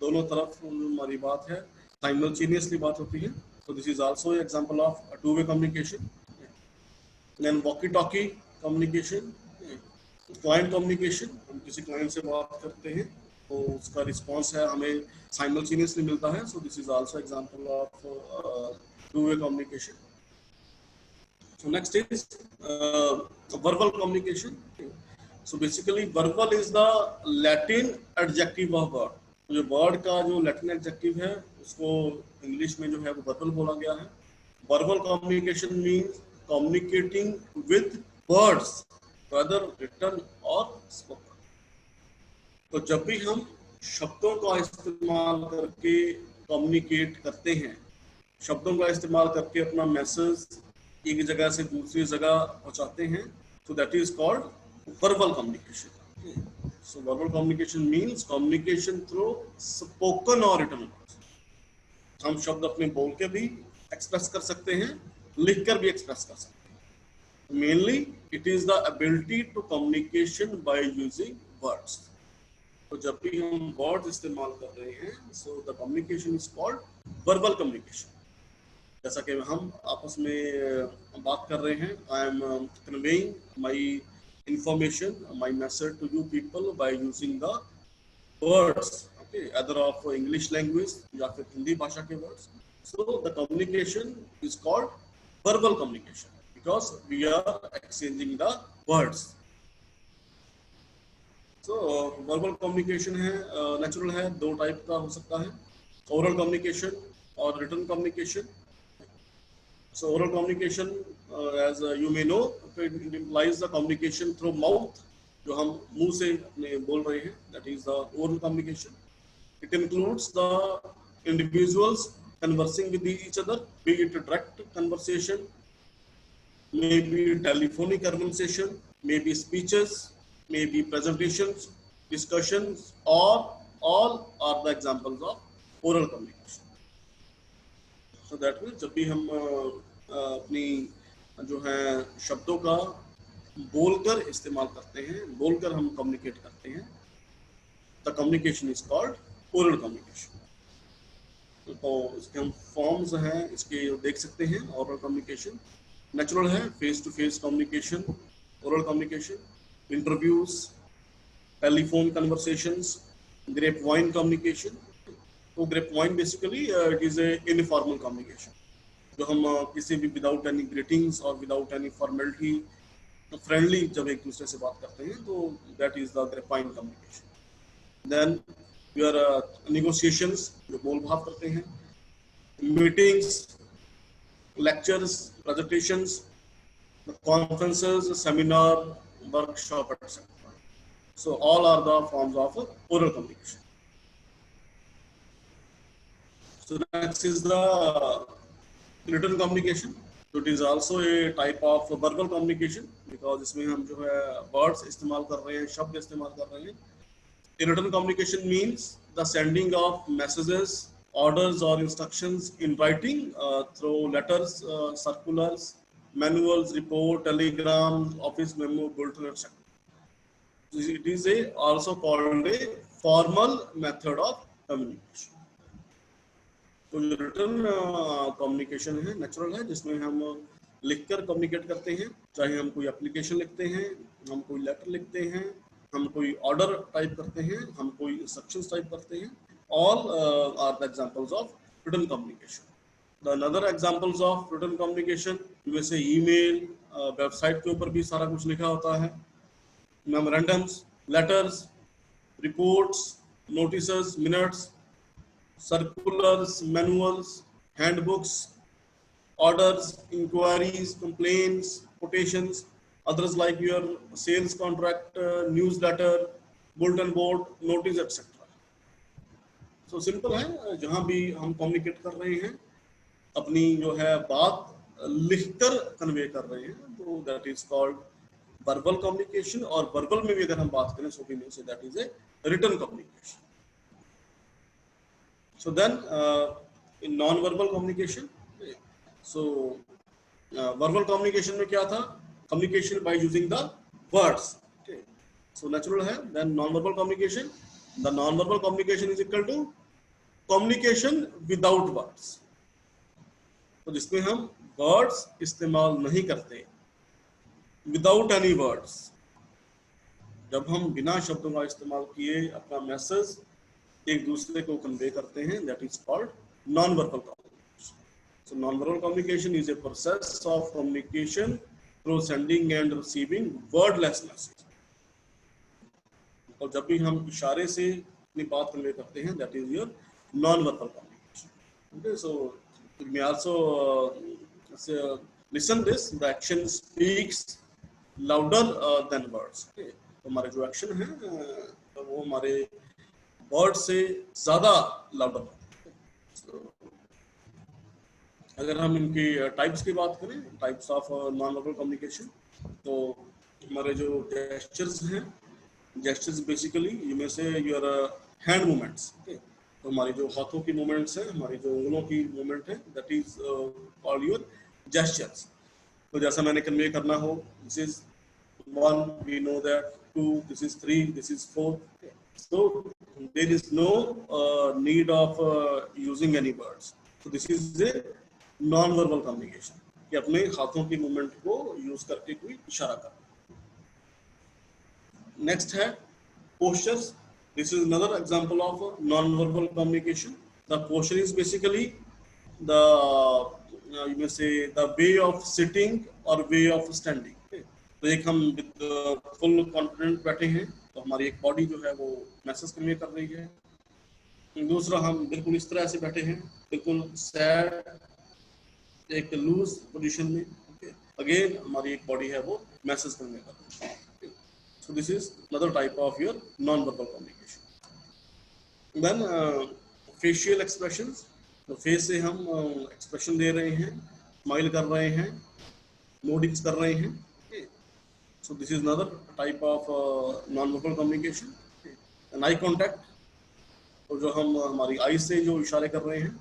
दोनों तरफ हमारी बात है simultaneously बात होती है। So this is also an example of a two-way communication. Then walkie-talkie communication, client communication. हम किसी client से बात करते हैं तो उसका response है हमें simultaneously मिलता है। So this is also example of two-way communication. So next is verbal communication. So basically verbal is the Latin adjective of word. जो word का जो Latin adjective है उसको English में जो है वो verbal बोला गया है। Verbal communication means communicating with words, whether written or spoken. तो जब भी हम शब्दों का इस्तेमाल करके communicate करते हैं, शब्दों का इस्तेमाल करके अपना मैसेज एक जगह से दूसरी जगह पहुंचाते हैं, so that is called verbal communication. So verbal communication means communication through spoken or written words. हम शब्द अपने बोल के भी एक्सप्रेस कर सकते हैं, लिख कर भी एक्सप्रेस कर सकते हैं। Mainly it is the ability to communication by using words. तो जब भी हम वर्ड्स इस्तेमाल कर रहे हैं, so the communication is called verbal communication. जैसा कि हम आपस में बात कर रहे हैं, I am conveying my information, my message to you people by using the words, okay, other of English language या फिर हिंदी भाषा के words. So the communication is called verbal communication because we are exchanging the words. So verbal communication है natural है, दो type का हो सकता है, ओरल कम्युनिकेशन और written communication. So oral communication, as you may know, it implies the communication through mouth, जो हम मुंह से अपने बोल रहे हैं, that is the oral communication. It includes the individuals conversing with each other, be it direct conversation, maybe telephonic conversation, maybe speeches, maybe presentations, discussions, or all are the examples of oral communication. So that means जब भी हम अपनी जो है शब्दों का बोलकर इस्तेमाल करते हैं, बोलकर हम कम्युनिकेट करते हैं, the communication is called oral communication. तो इसके हम फॉर्म्स हैं इसके देख सकते हैं। ओरल कम्युनिकेशन नेचुरल है, face to face communication, oral communication, interviews, telephone conversations, grape vine communication. तो grape vine basically it is a informal communication, जो हम किसी भी विदाउट एनी ग्रीटिंग्स और विदाउट एनी फॉर्मेलिटी फ्रेंडली जब एक दूसरे से बात करते हैं, तो that is the grape vine communication. Then your negotiations, जो मोल भाव करते हैं, meetings, lectures, presentations, conferences, seminar, workshop etcetera. So all are the forms of oral communication. So next is the written communication. So it is also a type of verbal communication because इसमें हम जो है words इस्तेमाल कर रहे हैं, शब्द इस्तेमाल कर रहे हैं। Written communication means the sending of messages, orders or instructions in writing through letters, circulars, manuals, report, telegrams, office memo, bulletin, etc. It is also called a formal method of communication. तो जो return communication है natural है, जिसमें हम लिखकर communicate करते हैं, चाहे हम कोई एप्लीकेशन लिखते हैं, हम कोई लेटर लिखते हैं, हम कोई ऑर्डर टाइप करते हैं, हम कोई इंस्ट्रक्शंस टाइप करते हैं. All are the examples of written communication. The another examples of written communication में से ईमेल, वेबसाइट के ऊपर भी सारा कुछ लिखा होता है, memorandums, letters, reports, notices, minutes, circulars, manuals, handbooks, orders, inquiries, complaints, quotations, others like your sales contract, newsletter, bulletin board, notice, etc. So simple है, जहाँ भी हम communicate कर रहे हैं, अपनी जो है बात लिखकर कन्वे कर रहे हैं, तो that is called verbal communication. और verbal में भी अगर हम बात करें, so we may say that is a written communication. So then in non-verbal communication, so verbal communication में क्या था? Communication by using the words. Okay. So natural है. Then non-verbal communication. The non-verbal communication is equal to communication without words. तो जिसमें हम words इस्तेमाल नहीं करते, without any words. जब हम बिना शब्दों का इस्तेमाल किए अपना मैसेज एक दूसरे को कन्वे करते हैं, that is called non-verbal communication. So non-verbal communication is a process of communication through sending and receiving wordless message. और जब भी हम इशारे से अपनी बात कन्वे करते हैं, that is your non-verbal communication. Okay, so you may also listen this. The action speaks louder than words. Okay, तो हमारे जो एक्शन है वो हमारे वर्ड से ज्यादा लाउडर होते हैं. अगर हम इनकी टाइप्स की बात करें, types of non verbal communication, तो हमारे जो जेस्चर्स हैं, जेस्चर्स बेसिकली यू में से योर हैंड मूवमेंट्स. तो हमारी जो हाथों की मूवमेंट्स हैं, हमारी जो उंगलों की मूवमेंट है, that is called your gestures. तो जैसा मैंने कन्वे करना हो, this is 1, we know that 2, this is 3, this is 4. So there is no need of using any words. So this is a non-verbal communication, कि अपने हाथों की मूवमेंट को यूज करके कोई इशारा करना. नेक्स्ट है postures. This is another example of non-verbal communication. The posture is basically the you may say the way of sitting or way of standing. तो एक हम फुल कॉन्फिडेंट बैठे हैं, तो हमारी एक बॉडी जो है वो मैसेज कन्वे कर रही है. दूसरा, हम बिल्कुल इस तरह से बैठे हैं, बिल्कुल सैड, एक लूज पोजीशन में. अगेन हमारी एक बॉडी है वो मैसेज कन्वे कर रही है. So this is another type of your non verbal communication. Then facial expressions. तो फेस से हम एक्सप्रेशन दे रहे हैं, स्माइल कर रहे हैं, नोडिंग्स कर रहे हैं. So this is another type of non-verbal communication. And eye contact, तो जो हम हमारी आई से जो इशारे कर रहे हैं,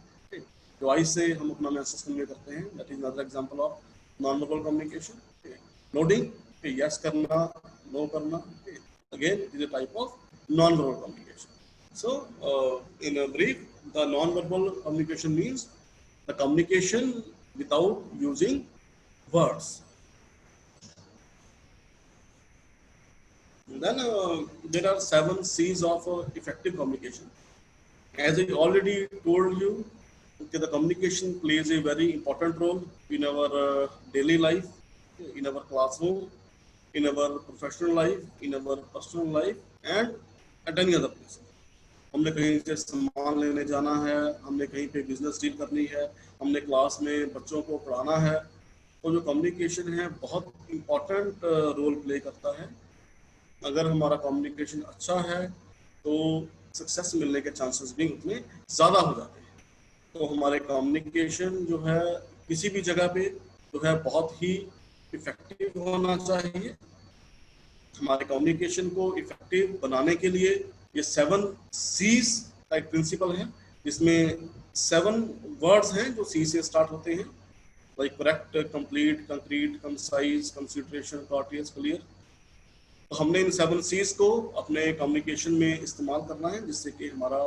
जो आई से हम अपना मैसेज कन्वे करते हैं, that is another example of non-verbal communication. Nodding, yes करना, no करना, again is a type of non-verbal communication. So in a brief, the non-verbal communication means the communication without using words. Then there are 7 C's of effective communication. As I already told you, the communication plays a very important role in our daily life, in our classroom, in our professional life, in our personal life, and at any other place. हमने कहीं से सामान लेने जाना है, हमने कहीं पे बिजनेस डील करनी है, हमने क्लास में बच्चों को पढ़ाना है, तो जो कम्युनिकेशन है बहुत इम्पोर्टेंट रोल प्ले करता है. अगर हमारा कम्युनिकेशन अच्छा है तो सक्सेस मिलने के चांसेस भी उतने ज़्यादा हो जाते हैं. तो हमारे कम्युनिकेशन जो है किसी भी जगह पे जो है बहुत ही इफेक्टिव होना चाहिए. हमारे कम्युनिकेशन को इफेक्टिव बनाने के लिए ये 7 C's का एक प्रिंसिपल है, जिसमें 7 वर्ड्स हैं जो C से स्टार्ट होते हैं, like correct, complete, concrete, concise, consideration, courteous, clear. तो हमने इन 7 C's को अपने कम्युनिकेशन में इस्तेमाल करना है, जिससे कि हमारा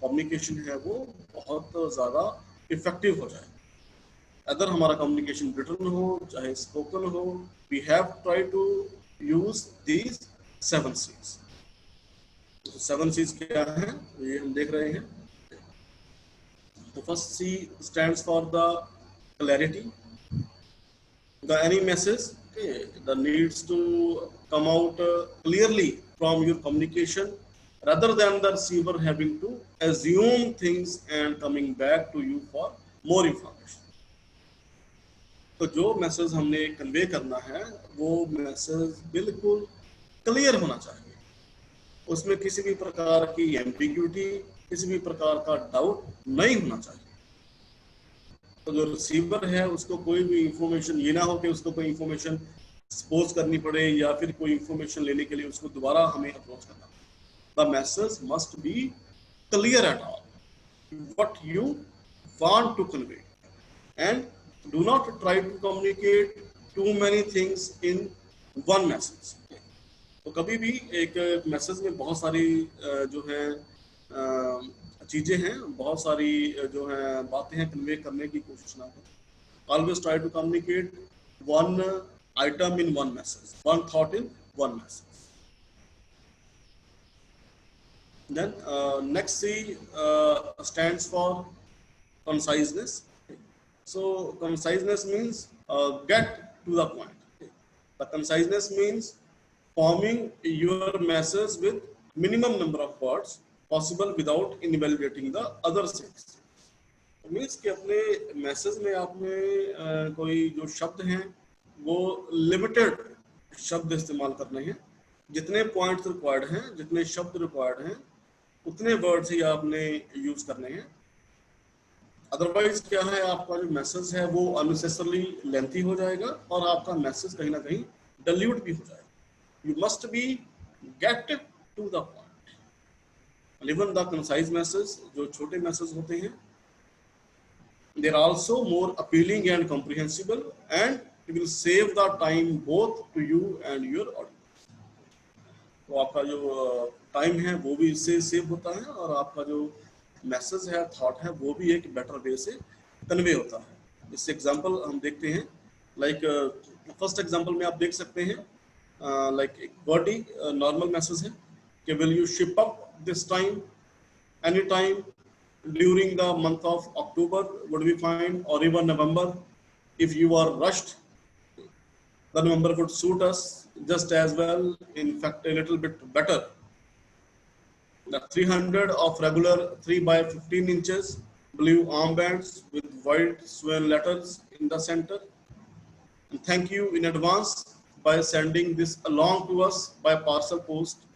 कम्युनिकेशन है वो बहुत ज़्यादा इफेक्टिव हो जाए। अगर हमारा कम्युनिकेशन रिटन हो चाहे स्पोकन हो, we have try to use these 7 C's। तो 7 C's क्या है ये हम देख रहे हैं। तो first C stands for the clarity, the any message that needs to come out clearly from your communication rather than the receiver having to assume things and coming back to you for more information। तो जो message हमने convey करना है वो message बिल्कुल clear होना चाहिए, उसमें किसी भी प्रकार की एम्बिग्यूटी, किसी भी प्रकार का डाउट नहीं होना चाहिए। तो जो रिसीवर है उसको कोई भी इंफॉर्मेशन ये ना हो कि उसको कोई इंफॉर्मेशन सपोज करनी पड़े या फिर कोई इंफॉर्मेशन लेने के लिए उसको दोबारा हमें अप्रोच करना पड़े। The message must be clear at all what you want to convey and do not try to communicate too many things in one message। तो कभी भी एक मैसेज में बहुत सारी जो है चीजें हैं, बहुत सारी जो है बातें हैं कन्वे करने की कोशिश ना करें। Always try to communicate one item in one message, one thought in one message. Then next C stands for conciseness। So conciseness means get to the point। The conciseness means forming your message with minimum number of words possible without invalidating the other things। Means कि अपने message में आपने कोई जो शब्द हैं वो limited शब्द इस्तेमाल करने हैं, जितने पॉइंट्स रिक्वायर्ड हैं, जितने शब्द रिक्वायर्ड हैं उतने वर्ड्स ही आपने यूज करने हैं। अदरवाइज क्या है, आपका जो मैसेज है वो अननेसेसरली लेंथी हो जाएगा और आपका मैसेज कहीं ना कहीं डिल्यूट भी हो जाएगा। You must be get to the point. Even the concise message, जो छोटे मैसेज होते हैं, they are also more appealing and comprehensible and it will save the time both to you and your audience. तो आपका जो time है वो भी इससे सेव होता है और आपका जो मैसेज है, थॉट है, वो भी एक बेटर वे से कन्वे होता है। इससे एग्जांपल हम देखते हैं, लाइक फर्स्ट एग्जांपल में आप देख सकते हैं लाइक एक बॉडी नॉर्मल मैसेज है कि will you ship up this time any time during the month of October would be fine और even November. If you are rushed the November would suit us just as well, in fact a little bit better। The 300 of regular 3 by 15 inches blue armbands with white swan letters in the center, and thank you in advance by sending this along to us by parcel post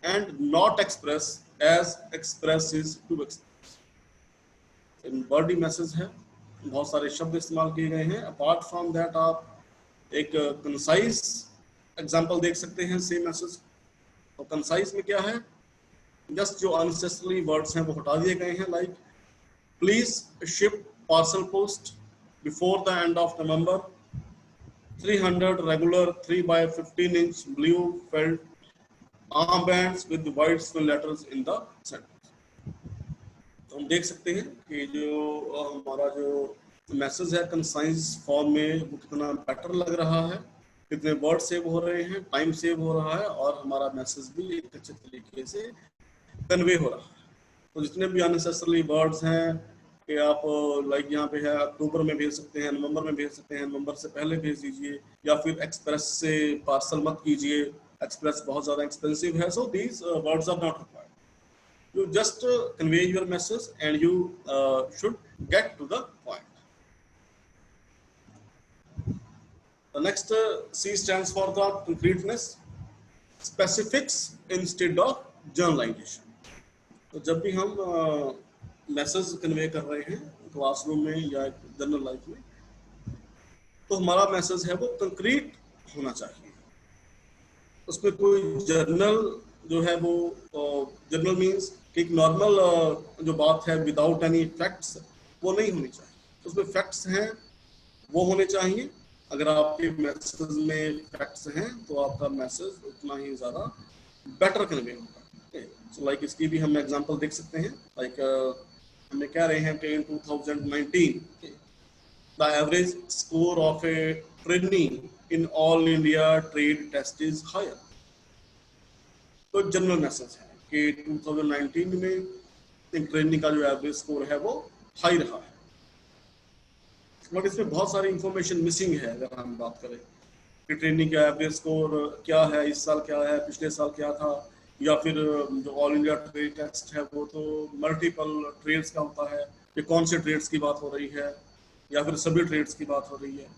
and not express as express is to express। in body message है, बहुत सारे शब्द इस्तेमाल किए गए हैं। Apart from that आप एक कंसाइज एग्जाम्पल देख सकते हैं सेम मैसेज। और कंसाइज में क्या है, जस्ट जो अननेसेसरी वर्ड्स हैं वो हटा दिए गए हैं, like please ship parcel post before the end of November 300 regular 3 by 15 inch blue felt armbands with white spin letters in the center। तो हम देख सकते हैं कि जो हमारा जो मैसेज है कंसाइज फॉर्म में वो कितना बेटर लग रहा है, कितने वर्ड सेव हो रहे हैं, टाइम सेव हो रहा है और हमारा मैसेज भी एक अच्छे तरीके से कन्वे हो रहा है। तो जितने भी अननेसेसरी वर्ड्स हैं कि आप लाइक यहाँ पे है अक्टूबर में भेज सकते हैं, नवंबर में भेज सकते हैं, नवंबर से पहले भेज दीजिए, या फिर एक्सप्रेस से पार्सल मत कीजिए, एक्सप्रेस बहुत ज़्यादा एक्सपेंसिव है। So these words are not required. You just convey your message and you should get to the point. The next C stands for the concreteness, specifics instead of generalization। तो जब भी हम message convey कर रहे हैं classroom में या general life में, तो हमारा मैसेज है वो कंक्रीट होना चाहिए। उसमें कोई जर्नल जो है वो जर्नल मीन्स कि एक नॉर्मल जो बात है विदाउट एनी फैक्ट्स वो नहीं होनी चाहिए। उसमें फैक्ट्स हैं वो होने चाहिए अगर आपके मैसेज में फैक्ट्स हैं तो आपका मैसेज उतना ही ज़्यादा बेटर कन्वे होगा। सो लाइक इसकी भी हम एग्जांपल देख सकते हैं। लाइक हमें कह रहे हैं कि in 2019 the average score of a trainee in all India trade test is higher. तो जनरल मैसेज है कि 2019 में इन ट्रेनिंग का जो एवरेज स्कोर है वो हाई रहा है। बट इसमें बहुत सारी इंफॉर्मेशन मिसिंग है। अगर हम बात करें कि ट्रेनिंग का एवरेज स्कोर क्या है, इस साल क्या है, पिछले साल क्या था, या फिर जो ऑल इंडिया ट्रेड टेस्ट है वो तो मल्टीपल ट्रेड्स का होता है, कि कौन से ट्रेड्स की बात हो रही है या फिर सभी ट्रेड्स की बात हो रही है।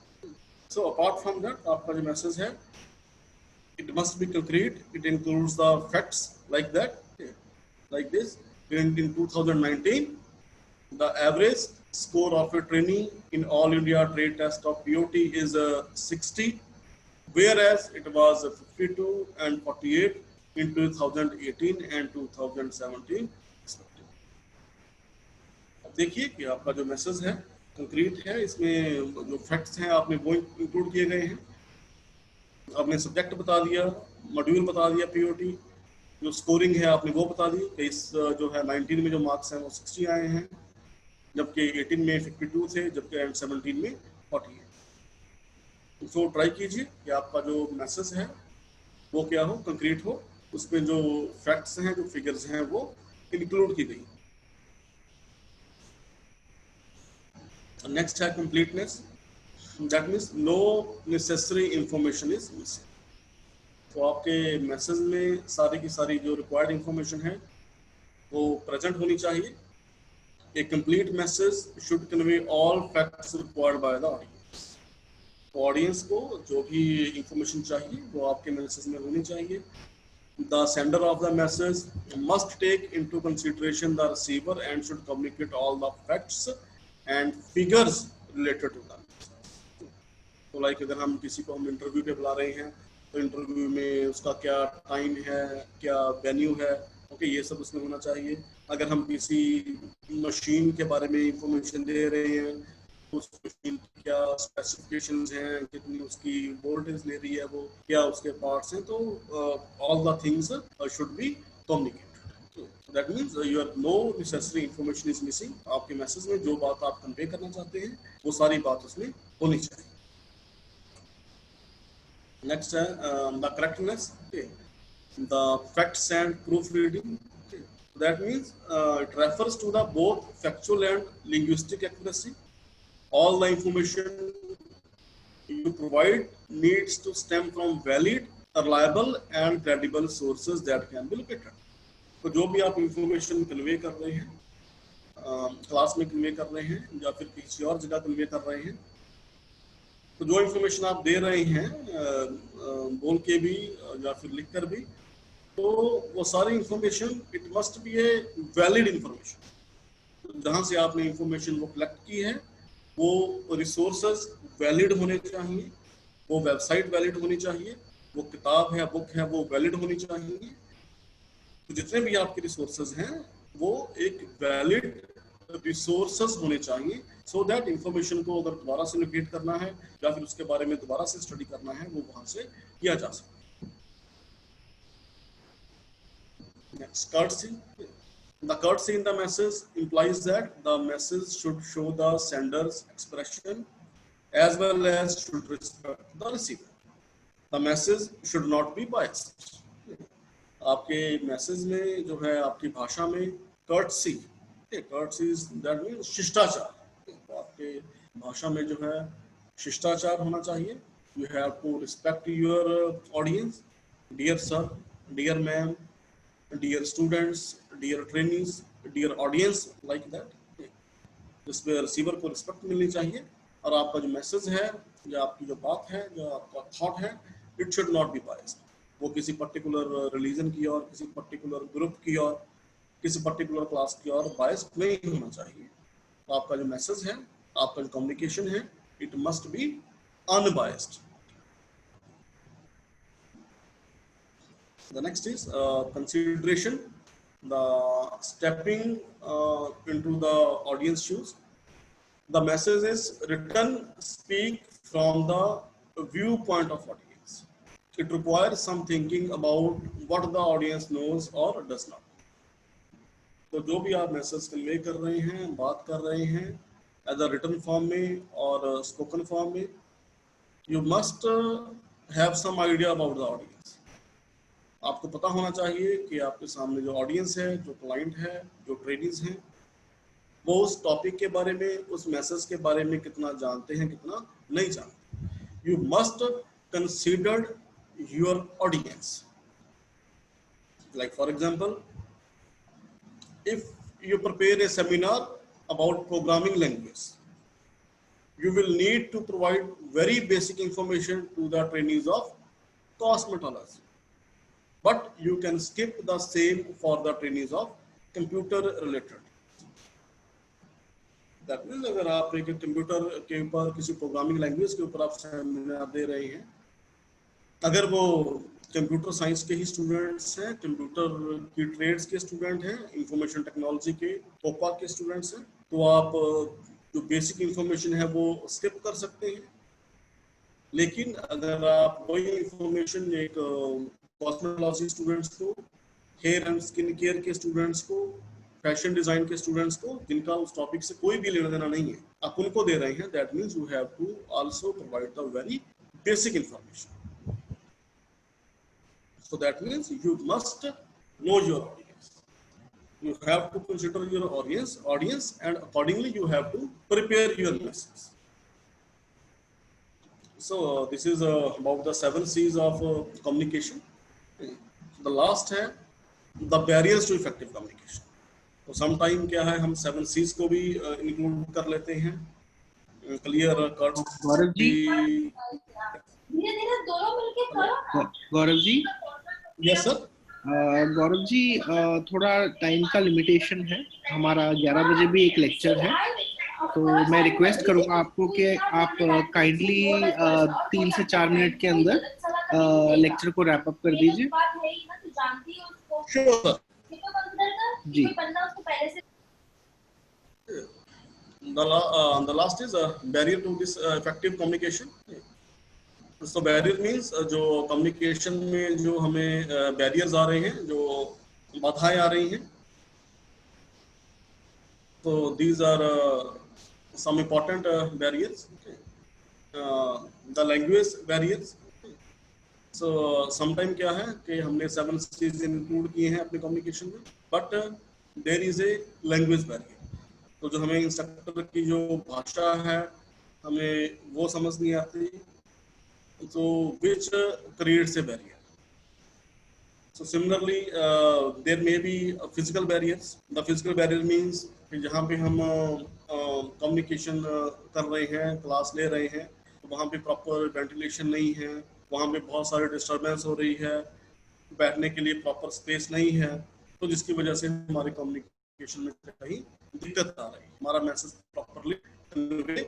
सो अपार्ट फ्रॉम दैट आपका जो मैसेज है it must be concrete. It includes the facts like that, like this. In 2019, the average score of a trainee in all India trade test of POT is 60, whereas it was 52 and 48 in 2018 and 2017 respectively. अब देखिए कि आपका जो message है concrete है, इसमें जो facts हैं आपने वो इंक्लूड किए गए हैं। आपने सब्जेक्ट बता दिया, मॉड्यूल बता दिया, पीओटी, जो स्कोरिंग है आपने वो बता दी कि इस जो है 19 में जो मार्क्स हैं वो 60 आए हैं, जबकि 18 में 52 थे, जबकि 17 में 40 है। तो ट्राई कीजिए कि आपका जो मैसेज है वो क्या हो, कंक्रीट हो, उसमें जो फैक्ट्स हैं, जो फिगर्स हैं वो इंक्लूड की गई। नेक्स्ट है completeness. That means no necessary information is missing. तो आपके मैसेज में सारी की सारी जो रिक्वायर्ड इंफॉर्मेशन है वो प्रेजेंट होनी चाहिए। A complete message should convey all facts required by the audience. Audience को जो भी इंफॉर्मेशन चाहिए वो आपके मैसेज में होनी चाहिए। The sender of the message must take into consideration the receiver and should communicate all the facts and figures related to that. तो लाइक अगर हम किसी को हम इंटरव्यू पे बुला रहे हैं तो इंटरव्यू में उसका क्या टाइम है, क्या वेन्यू है, ओके, ये सब उसमें होना चाहिए। अगर हम किसी मशीन के बारे में इंफॉर्मेशन दे रहे हैं तो उस मशीन की क्या स्पेसिफिकेशंस हैं, कितनी उसकी वोल्टेज ले रही है, वो क्या उसके पार्ट्स हैं, तो all the things should be communicated. That means your no necessary information is missing. आपके मैसेज में जो बात आप कन्वे करना चाहते हैं वो सारी बात उसमें होनी चाहिए। Next, the correctness, okay. The facts and proofreading. Okay. That means it refers to the both factual and linguistic accuracy. All the information you provide needs to stem from valid, reliable, and credible sources that can be located. तो जो भी आप information convey कर रहे हैं, class में convey कर रहे हैं या फिर किसी और जगह कन्वे कर रहे हैं, तो जो इन्फॉर्मेशन आप दे रहे हैं बोल के भी या फिर लिख कर भी, तो वो सारी information it must be a valid information. जहाँ से आपने इंफॉर्मेशन वो कलेक्ट की है वो रिसोर्सेज वैलिड होने चाहिए, वो वेबसाइट वैलिड होनी चाहिए, वो किताब है, बुक है, वो वैलिड होनी चाहिए। तो जितने भी आपके रिसोर्सेज हैं वो एक वैलिड रिसोर्सेज होने चाहिए, सो दैट इंफॉर्मेशन को अगर दोबारा से लोकेट करना है या फिर उसके बारे में दोबारा से स्टडी करना है वो वहां से किया जा सके। Next, courtesy. The courtesy in the message implies that the message should show the sender's expression as well as should respect the receiver. The message should not be biased. आपके मैसेज में जो है आपकी भाषा में courtesy, that means शिष्टाचार, आपके भाषा में जो है शिष्टाचार होना चाहिए। You have to respect your audience, dear sir, dear ma'am, dear students, dear trainees, dear audience, like that। जिसमें रिसीवर को रिस्पेक्ट मिलनी चाहिए और आपका जो मैसेज है या आपकी जो बात है, जो आपका थॉट है, it should not be biased. वो किसी पर्टिकुलर रिलीजन की और किसी पर्टिकुलर ग्रुप की और किसी पर्टिकुलर क्लास की और बायस्ड नहीं होना चाहिए। तो आपका जो मैसेज है, आपका जो कम्युनिकेशन है, it must be unbiased. The next is consideration, the stepping into the audience shoes. The message is written, speak from the viewpoint of audience. It requires some thinking about what the audience knows or does not. तो जो भी आप message convey कर रहे हैं, बात कर रहे हैं, एज अ रिटन फॉर्म में और स्पोकन फॉर्म में, you must have some idea about the audience. आपको पता होना चाहिए कि आपके सामने जो ऑडियंस है, जो क्लाइंट है, जो ट्रेनिंग्स हैं, वो उस टॉपिक के बारे में, उस मैसेज के बारे में कितना जानते हैं, कितना नहीं जानते. You must consider your audience. Like for example, if you prepare a seminar about programming language, you will need to provide very basic information to the trainees of cosmetology, but you can skip the same for the trainees of computer related. That means अगर आप एक computer के ऊपर, किसी programming language के ऊपर आप seminar दे रहे हैं, अगर वो कंप्यूटर साइंस के ही स्टूडेंट्स हैं, कंप्यूटर की ट्रेड्स के स्टूडेंट हैं, इंफॉर्मेशन टेक्नोलॉजी के ओपा के स्टूडेंट्स हैं, तो आप जो बेसिक इंफॉर्मेशन है वो स्किप कर सकते हैं. लेकिन अगर आप वही इंफॉर्मेशन एक कॉस्मेटोलॉजी स्टूडेंट्स को, हेयर एंड स्किन केयर के स्टूडेंट्स को, फैशन डिजाइन के स्टूडेंट्स को, जिनका उस टॉपिक से कोई भी लेना देना नहीं है, आप उनको दे रहे हैं, that means you have to also provide the very basic information. So that means you must know your audience. You have to consider your audience, and accordingly you have to prepare your message. So this is about the 7 C's of communication. The last है the barriers to effective communication. तो sometime क्या है, हम 7 C's को भी include कर लेते हैं. Clear, cut. गौरव जी, धीरे-धीरे दोनों मिलके करो. गौरव जी. Yes sir. गौरव जी, थोड़ा टाइम का लिमिटेशन है, हमारा 11 बजे भी एक लेक्चर है, तो मैं रिक्वेस्ट करूंगा आपको कि आप काइंडली 3 से 4 मिनट के अंदर लेक्चर को रैप अप कर दीजिए. Sure sir. Ji. The last is a barrier to this effective communication. So barrier means जो communication में जो हमें barriers आ रहे हैं, जो बाधाएं आ रही हैं. So these are some important barriers. The language barriers. So sometime क्या है कि हमने 7 C's include किए हैं अपने communication में, but there is a language barrier. तो जो हमें इंस्ट्रक्टर की जो भाषा है, हमें वो समझ नहीं आती. So which creates a barrier. So similarly, there may be physical barriers. The physical barrier means कि जहाँ पे हम communication कर रहे हैं, क्लास ले रहे हैं, तो वहाँ पे proper ventilation नहीं है, वहाँ पे बहुत सारे disturbance हो रही है, बैठने के लिए proper space नहीं है, तो जिसकी वजह से हमारे communication में कहीं दिक्कत आ रही है, हमारा message properly convey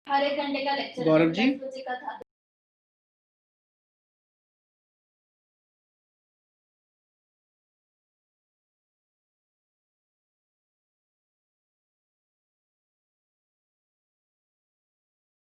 हर एक घंटे का लेक्चर गौरव जी? 10 बजे का था।